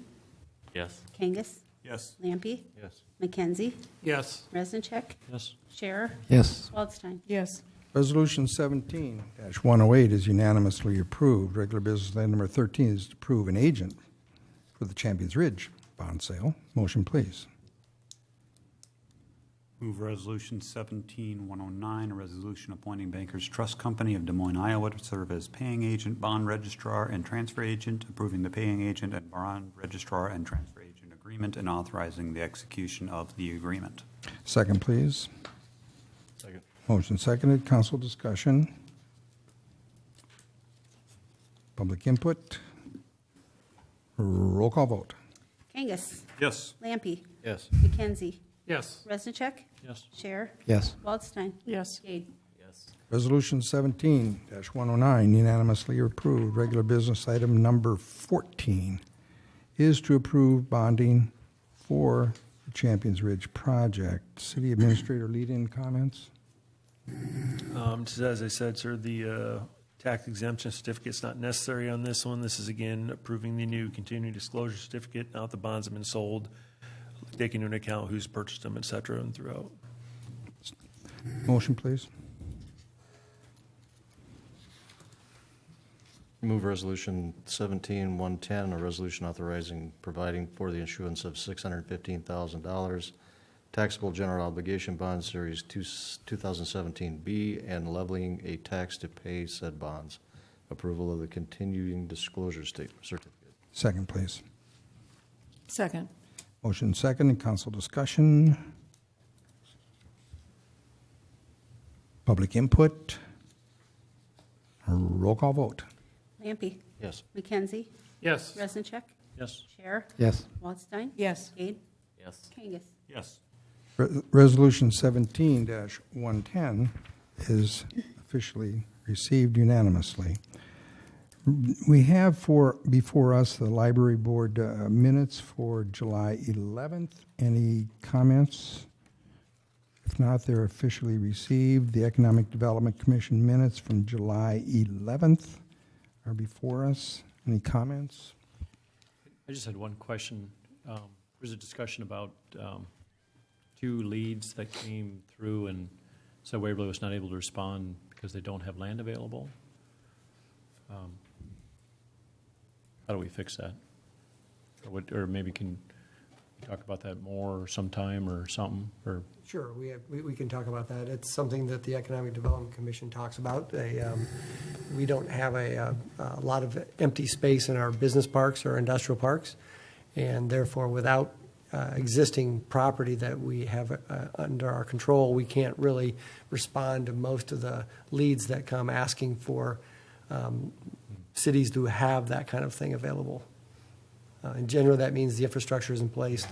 O: Yes.
E: Kangas,
L: Yes.
E: Lampy,
N: Yes.
E: McKenzie,
M: Yes.
E: Reznacek,
H: Yes.
E: Scherer,
D: Yes.
E: Waldstein.
C: Yes.
A: Resolution 17-108 is unanimously approved. Regular business item number 13 is to approve an agent for the Champions Ridge bond sale. Motion, please.
L: Move resolution 17-109, a resolution appointing Bankers Trust Company of Des Moines, Iowa to serve as paying agent, bond registrar, and transfer agent, approving the paying agent and bond registrar and transfer agent agreement, and authorizing the execution of the agreement.
A: Second, please.
N: Second.
A: Motion seconded. Council discussion. Public input. Roll call vote.
E: Kangas,
L: Yes.
E: Lampy,
N: Yes.
E: McKenzie,
M: Yes.
E: Reznacek,
H: Yes.
E: Scherer,
D: Yes.
E: Waldstein.
C: Yes.
E: Gade.
O: Yes.
A: Resolution 17-109 unanimously approved. Regular business item number 14 is to approve bonding for the Champions Ridge project. City Administrator, lead-in comments?
G: Just as I said, sir, the tax exemption certificate's not necessary on this one. This is, again, approving the new continuing disclosure certificate now that the bonds have been sold, taking into account who's purchased them, et cetera, and throughout.
A: Motion, please.
N: Move resolution 17-110, a resolution authorizing providing for the issuance of $615,000 taxable general obligation bond series 2017B and levying a tax to pay said bonds. Approval of the continuing disclosure certificate.
A: Second, please.
C: Second.
A: Motion second. Council discussion. Public input. Roll call vote.
E: Lampy,
N: Yes.
E: McKenzie,
M: Yes.
E: Reznacek,
H: Yes.
E: Scherer,
D: Yes.
E: Waldstein.
C: Yes.
E: Gade,
O: Yes.
E: Kangas.
L: Yes.
A: Resolution 17-110 is officially received unanimously. We have before us the library board minutes for July 11th. Any comments? If not, they're officially received. The Economic Development Commission minutes from July 11th are before us. Any comments?
H: I just had one question. There's a discussion about two leads that came through and said Waverly was not able to respond because they don't have land available. How do we fix that? Or maybe can you talk about that more sometime or something? Or
I: Sure, we can talk about that. It's something that the Economic Development Commission talks about. We don't have a lot of empty space in our business parks or industrial parks, and therefore, without existing property that we have under our control, we can't really respond to most of the leads that come asking for cities to have that kind of thing available. In general, that means the infrastructure is in place,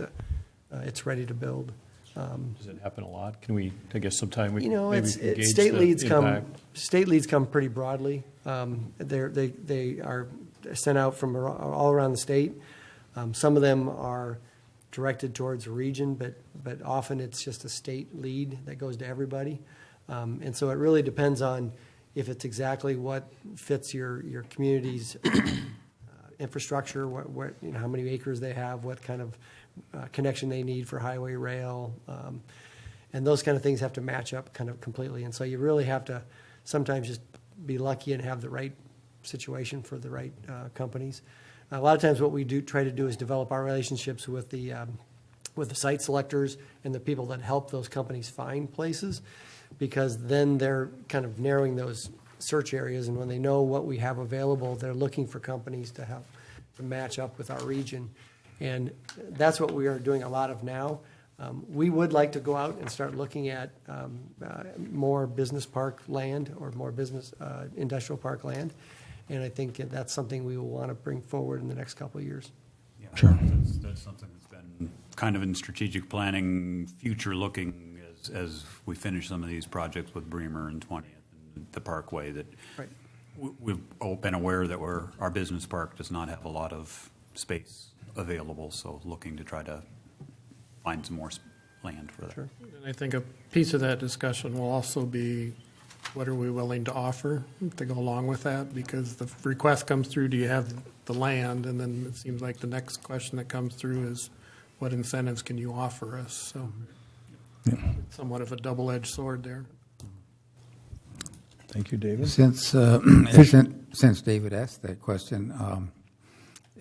I: it's ready to build.
H: does it happen a lot? Can we, I guess sometime we
I: You know,
H: maybe
I: it's
H: gauge
I: state
H: the
I: leads
H: impact?
I: state leads come pretty broadly. They are sent out from all around the state. Some of them are directed towards a region, but often it's just a state lead that goes to everybody. And so it really depends on if it's exactly what fits your community's infrastructure, what how many acres they have, what kind of connection they need for highway, rail, and those kind of things have to match up kind of completely. And so you really have to sometimes just be lucky and have the right situation for the right companies. A lot of times what we try to do is develop our relationships with the site selectors and the people that help those companies find places, because then they're kind of narrowing those search areas, and when they know what we have available, they're looking for companies to match up with our region. And that's what we are doing a lot of now. We would like to go out and start looking at more business park land or more business industrial park land. And I think that's something we will want to bring forward in the next couple of years.
L: Yeah,
A: Sure.
L: That's something that's been kind of in strategic planning, future looking as we finish some of these projects with Bremer and 20th and the Parkway that
I: Right.
L: we've all been aware that our business park does not have a lot of space available, so looking to try to find some more land for that.
I: Sure.
M: And I think a piece of that discussion will also be, what are we willing to offer to go along with that? Because the request comes through, do you have the land? And then it seems like the next question that comes through is, what incentives can you offer us? So it's somewhat of a double-edged sword there.
A: Thank you, David.
D: Since David asked that question,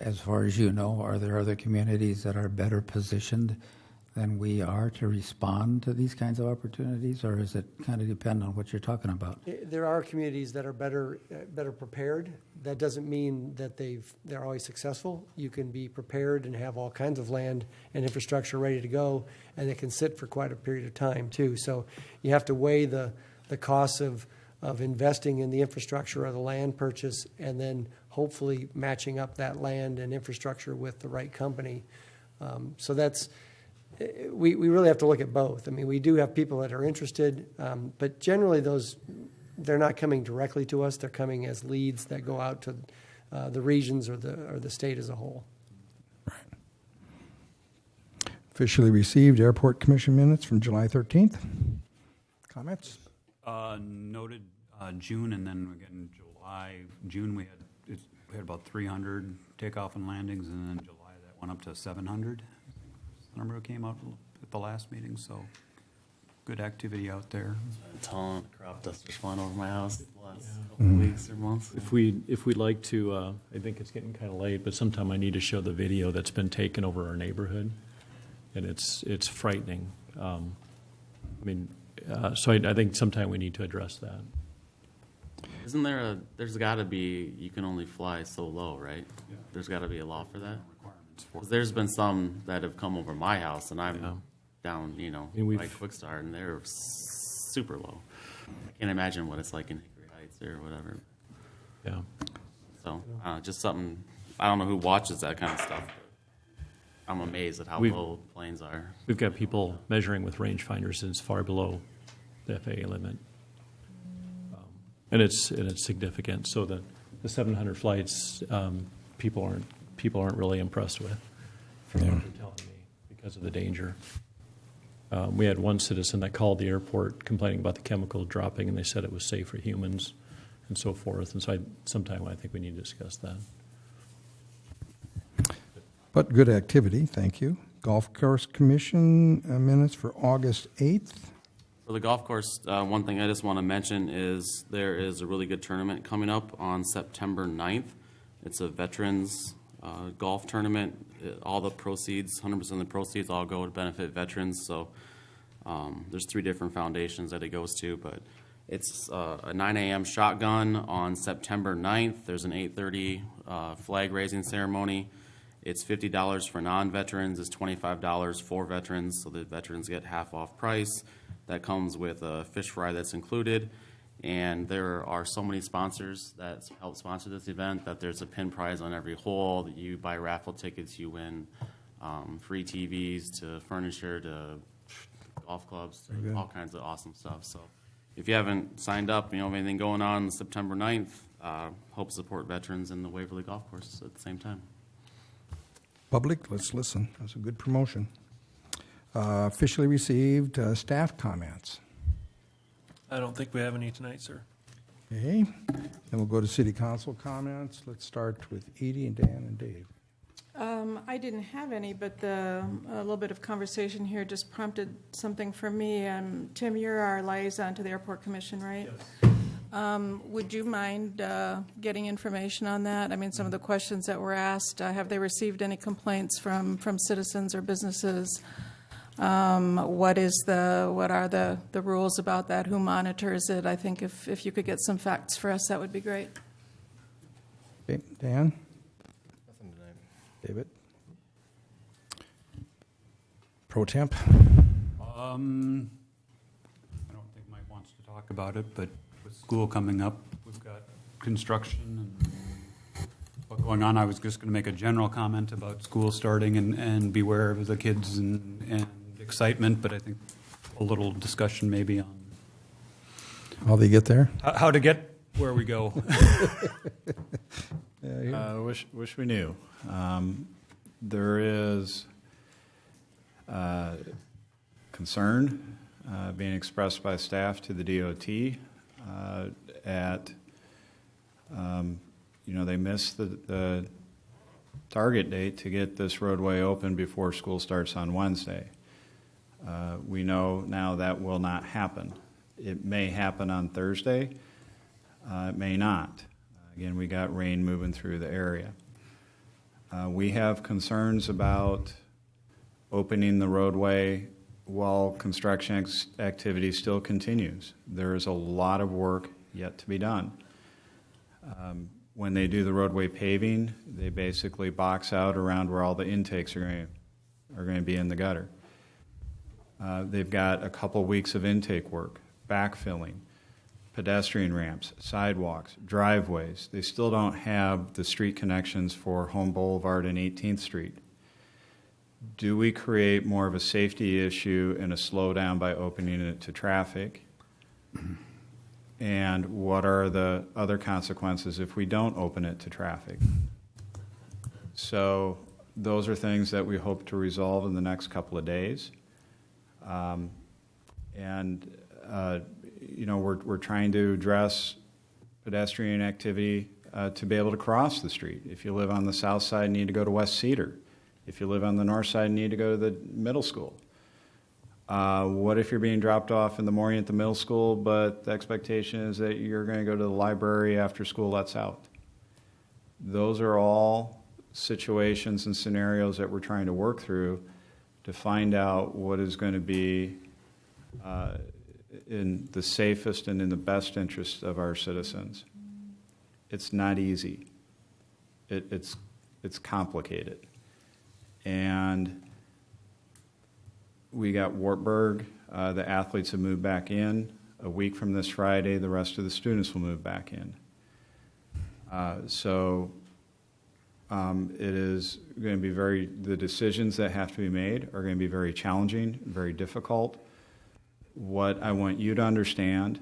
D: as far as you know, are there other communities that are better positioned than we are to respond to these kinds of opportunities, or is it kind of depend on what you're talking about?
I: There are communities that are better prepared. That doesn't mean that they're always successful. You can be prepared and have all kinds of land and infrastructure ready to go, and it can sit for quite a period of time too. So you have to weigh the costs of investing in the infrastructure or the land purchase, and then hopefully matching up that land and infrastructure with the right company. So that's. We really have to look at both. I mean, we do have people that are interested, but generally they're not coming directly to us. They're coming as leads that go out to the regions or the state as a whole.
A: Right. Officially received Airport Commission minutes from July 13th. Comments?
L: Noted June, and then again July. June we had about 300 takeoff and landings, and then July that went up to 700. Number came out at the last meeting, so good activity out there.
O: Ton crop dusters flying over my house the last couple of weeks or months.
H: If we'd like to, I think it's getting kind of late, but sometime I need to show the video that's been taken over our neighborhood, and it's frightening. So I think sometime we need to address that.
O: Isn't there's got to be, you can only fly so low, right? Yeah. There's got to be a law for that? 'Cause there's been some that have come over my house, and I'm down, by Quick Start, and they're super low. I can't imagine what it's like in Hickory Heights or whatever.
H: Yeah.
O: So, just something, I don't know who watches that kind of stuff. I'm amazed at how low planes are.
H: We've got people measuring with rangefinders, and it's far below the FAA limit. And it's significant. So the 700 flights, people aren't really impressed with, from what they're telling me, because of the danger. We had one citizen that called the airport complaining about the chemical dropping, and they said it was safe for humans and so forth. And so sometime I think we need to discuss that.
A: But good activity, thank you. Golf Course Commission minutes for August 8th.
O: For the golf course, one thing I just want to mention is there is a really good tournament coming up on September 9th. It's a veterans golf tournament. All the proceeds, 100% of the proceeds, all go to benefit veterans. So there's 3 different foundations that it goes to, but it's a 9 a.m. shotgun on September 9th. There's an 8:30 flag raising ceremony. It's $50 for non-veterans. It's $25 for veterans, so the veterans get half off price. That comes with a fish fry that's included. And there are so many sponsors that help sponsor this event that there's a pin prize on every hole. You buy raffle tickets, you win free TVs to furniture to golf clubs, to all kinds of awesome stuff. So if you haven't signed up, have anything going on September 9th, help support veterans in the Waverly Golf Course at the same time.
A: Public, let's listen. That's a good promotion. Officially received staff comments.
G: I don't think we have any tonight, sir.
A: Okay, then we'll go to city council comments. Let's start with Edie and Dan and Dave.
C: I didn't have any, but a little bit of conversation here just prompted something for me. Tim, you're our liaison to the Airport Commission, right? Yes. Would you mind getting information on that? I mean, some of the questions that were asked, have they received any complaints from citizens or businesses? What are the rules about that? Who monitors it? I think if you could get some facts for us, that would be great.
A: Okay, Dan?
N: Nothing tonight.
A: David? Pro temp?
L: I don't think Mike wants to talk about it, but with school coming up, we've got construction and what's going on. I was just going to make a general comment about school starting and beware of the kids and excitement, but I think a little discussion maybe on
A: How they get there?
L: how to get where we go.
T: Wish we knew. There is concern being expressed by staff to the DOT they missed the target date to get this roadway open before school starts on Wednesday. We know now that will not happen. It may happen on Thursday. It may not. Again, we got rain moving through the area. We have concerns about opening the roadway while construction activity still continues. There is a lot of work yet to be done. When they do the roadway paving, they basically box out around where all the intakes are going to be in the gutter. They've got a couple weeks of intake work, backfilling, pedestrian ramps, sidewalks, driveways. They still don't have the street connections for Home Boulevard and 18th Street. Do we create more of a safety issue and a slowdown by opening it to traffic? And what are the other consequences if we don't open it to traffic? So those are things that we hope to resolve in the next couple of days. We're trying to address pedestrian activity to be able to cross the street. If you live on the south side, you need to go to West Cedar. If you live on the north side, you need to go to the middle school. What if you're being dropped off in the morning at the middle school, but the expectation is that you're going to go to the library after school lets out? Those are all situations and scenarios that we're trying to work through to find out what is going to be in the safest and in the best interest of our citizens. It's not easy. It's complicated. And we got Wartburg. The athletes have moved back in. A week from this Friday, the rest of the students will move back in. It is going to be the decisions that have to be made are going to be very challenging, very difficult. What I want you to understand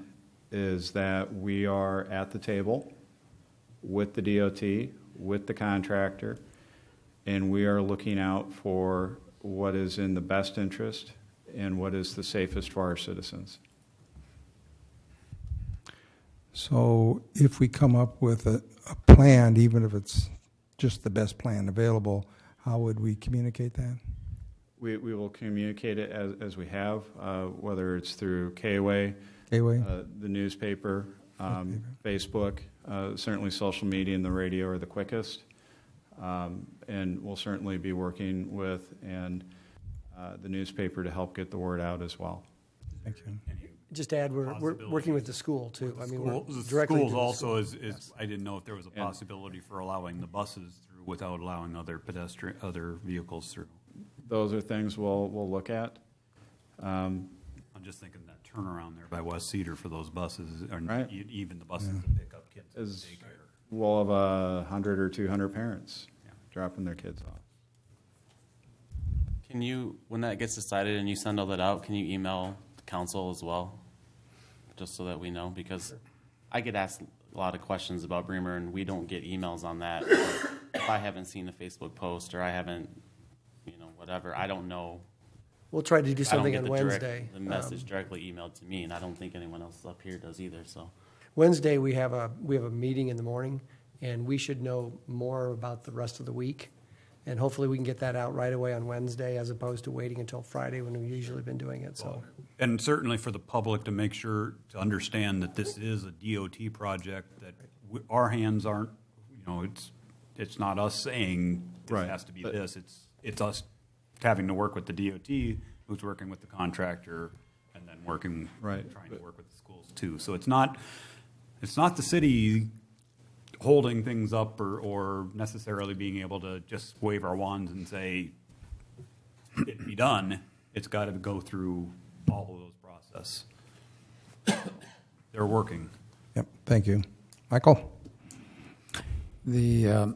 T: is that we are at the table with the DOT, with the contractor, and we are looking out for what is in the best interest and what is the safest for our citizens.
A: So if we come up with a plan, even if it's just the best plan available, how would we communicate that?
T: We will communicate it as we have, whether it's through KWA, the newspaper, Facebook, certainly social media and the radio are the quickest. And we'll certainly be working with the newspaper to help get the word out as well.
A: Thank you.
I: Just add, we're working with the school too. I mean, we're
L: The
I: directly
L: schools
I: to the
L: also
I: school.
L: is I didn't know if there was a possibility for allowing the buses through without allowing other vehicles through.
T: Those are things we'll look at.
L: I'm just thinking that turnaround there by West Cedar for those buses, or
T: Right.
L: even the buses that pick up kids from daycare.
T: We'll have 100 or 200 parents dropping their kids off.
O: Can you, when that gets decided and you send all that out, can you email the council as well? Just so that we know, because I get asked a lot of questions about Bremer and we don't get emails on that. If I haven't seen a Facebook post or I haven't, whatever, I don't know.
I: We'll try to do something
O: I don't
I: on
O: get
I: Wednesday.
O: The message directly emailed to me, and I don't think anyone else up here does either, so.
I: Wednesday, we have a meeting in the morning, and we should know more about the rest of the week. And hopefully we can get that out right away on Wednesday as opposed to waiting until Friday when we've usually been doing it, so.
L: And certainly for the public to make sure to understand that this is a DOT project, that our hands aren't, it's not us saying this has to be this. It's us having to work with the DOT, who's working with the contractor, and then trying to work with the schools too. So it's not the city holding things up or necessarily being able to just wave our wands and say it'd be done. it's got to go through all of those processes. They're working.
A: Yep, thank you. Michael?
D: The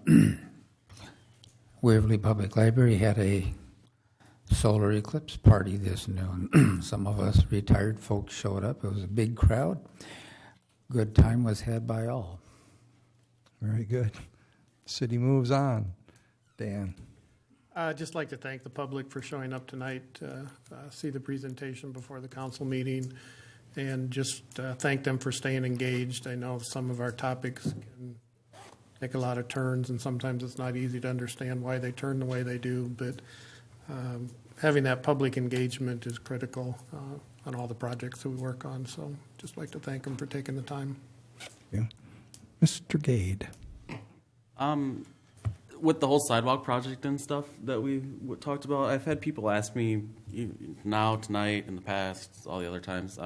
D: Waverly Public Library had a solar eclipse party this noon. Some of us retired folks showed up. It was a big crowd. Good time was had by all.
A: Very good. City moves on. Dan?
M: I'd just like to thank the public for showing up tonight, see the presentation before the council meeting, and just thank them for staying engaged. I know some of our topics can take a lot of turns, and sometimes it's not easy to understand why they turn the way they do, but having that public engagement is critical on all the projects that we work on. So just like to thank them for taking the time.
A: Yeah. Mr. Gade?
O: With the whole sidewalk project and stuff that we talked about, I've had people ask me now, tonight, in the past, all the other times.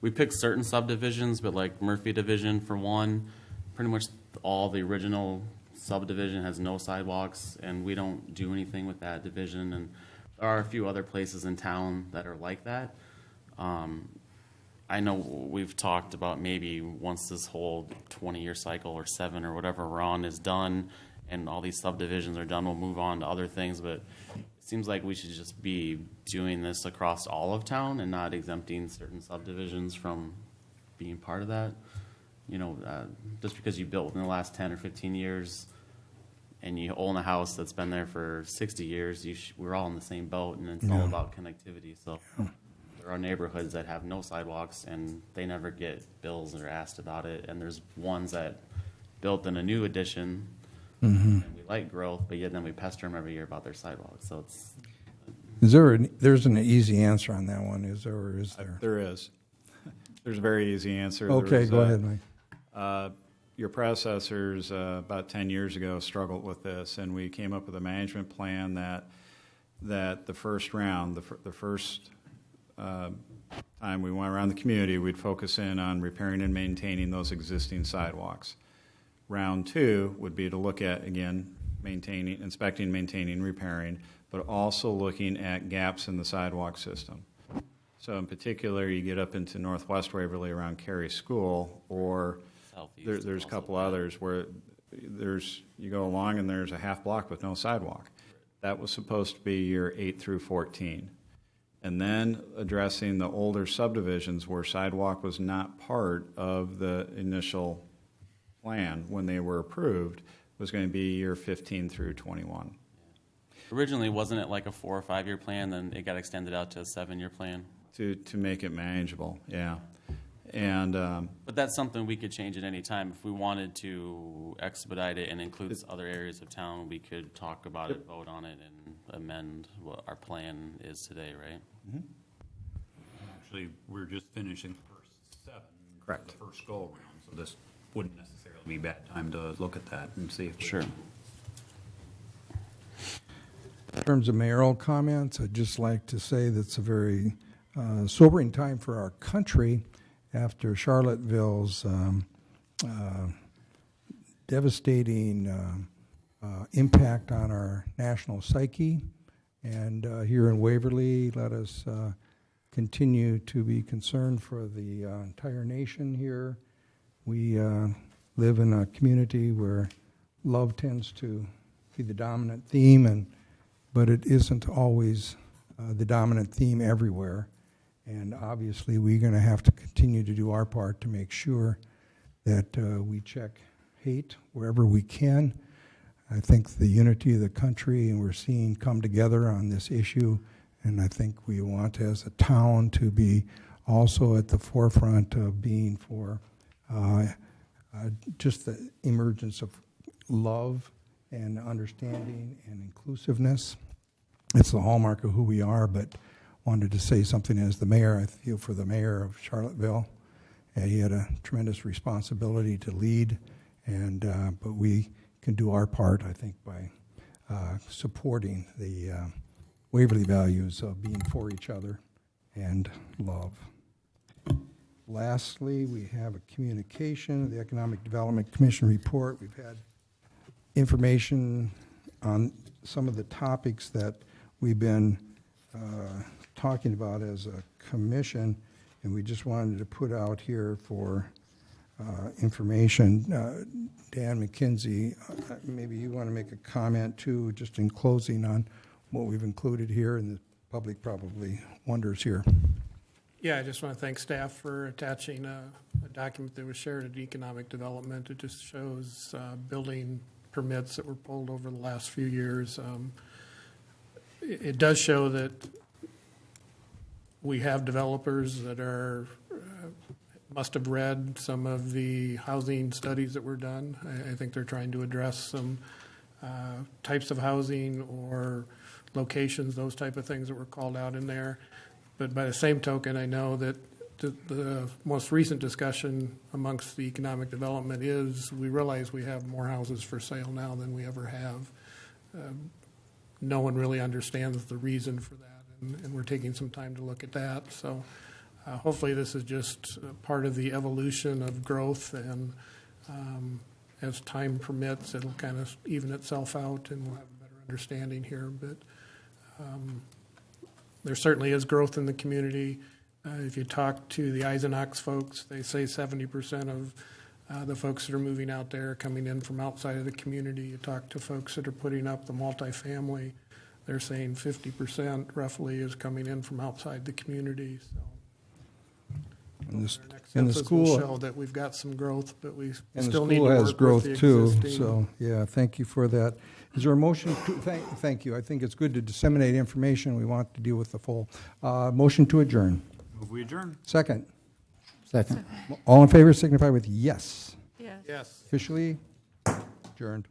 O: We picked certain subdivisions, but like Murphy Division for one, pretty much all the original subdivision has no sidewalks, and we don't do anything with that division. And there are a few other places in town that are like that. I know we've talked about maybe once this whole 20-year cycle or 7 or whatever we're on is done, and all these subdivisions are done, we'll move on to other things, but it seems like we should just be doing this across all of town and not exempting certain subdivisions from being part of that. You know, just because you built within the last 10 or 15 years and you own a house that's been there for 60 years, we're all in the same boat, and it's all about connectivity. So there are neighborhoods that have no sidewalks, and they never get bills or asked about it, and there's ones that built in a new addition. And we like growth, but yet then we pester them every year about their sidewalks. So it's
A: There's an easy answer on that one, is there, or is there?
T: There is. There's a very easy answer.
A: Okay, go ahead, Mike.
T: Your predecessors, about 10 years ago, struggled with this, and we came up with a management plan that the first round, the first time we went around the community, we'd focus in on repairing and maintaining those existing sidewalks. Round 2 would be to look at, again, inspecting, maintaining, repairing, but also looking at gaps in the sidewalk system. So in particular, you get up into Northwest Waverly around Cary School, or there's a couple others where you go along and there's a half block with no sidewalk. That was supposed to be year 8 through 14. And then addressing the older subdivisions where sidewalk was not part of the initial plan when they were approved was going to be year 15 through 21.
O: originally, wasn't it like a 4 or 5 year plan, then it got extended out to a 7-year plan?
T: To make it manageable, yeah. And
O: but that's something we could change at any time. If we wanted to expedite it and include other areas of town, we could talk about it, vote on it, and amend what our plan is today, right?
L: Mm-hmm. Actually, we're just finishing the first 7.
T: Correct.
L: The first go around, so this wouldn't necessarily be a bad time to look at that and see if.
O: Sure.
A: In terms of mayoral comments, I'd just like to say that's a very sobering time for our country after Charlottesville's devastating impact on our national psyche. And here in Waverly, let us continue to be concerned for the entire nation here. We live in a community where love tends to be the dominant theme, but it isn't always the dominant theme everywhere. And obviously, we're going to have to continue to do our part to make sure that we check hate wherever we can. I think the unity of the country, and we're seeing come together on this issue, and I think we want as a town to be also at the forefront of being for just the emergence of love and understanding and inclusiveness. It's the hallmark of who we are, but wanted to say something as the mayor. I feel for the mayor of Charlottesville. He had a tremendous responsibility to lead, and but we can do our part, I think, by supporting the Waverly values of being for each other and love. Lastly, we have a communication, the Economic Development Commission report. We've had information on some of the topics that we've been talking about as a commission, and we just wanted to put out here for information. Dan McKenzie, maybe you want to make a comment too, just in closing on what we've included here, and the public probably wonders here.
M: Yeah, I just want to thank staff for attaching a document that was shared at Economic Development. It just shows building permits that were pulled over the last few years. It does show that we have developers that must have read some of the housing studies that were done. I think they're trying to address some types of housing or locations, those type of things that were called out in there. But by the same token, I know that the most recent discussion amongst the economic development is we realize we have more houses for sale now than we ever have. No one really understands the reason for that, and we're taking some time to look at that. So hopefully this is just part of the evolution of growth, and as time permits, it'll kind of even itself out, and we'll have a better understanding here. But there certainly is growth in the community. If you talk to the Eisenachs folks, they say 70% of the folks that are moving out there are coming in from outside of the community. You talk to folks that are putting up the multifamily, they're saying 50% roughly is coming in from outside the community. So
A: And the
M: census
A: school
M: will show that we've got some growth, but we
A: and
M: still
A: the
M: need to
A: school
M: work
A: has growth
M: with the
A: too.
M: existing.
A: So yeah, thank you for that. Is there a motion to thank you? I think it's good to disseminate information. We want to deal with the full motion to adjourn.
L: Move we adjourn.
A: Second.
D: Second.
A: All in favor signify with yes.
C: Yes.
M: Yes.
A: Officially adjourned.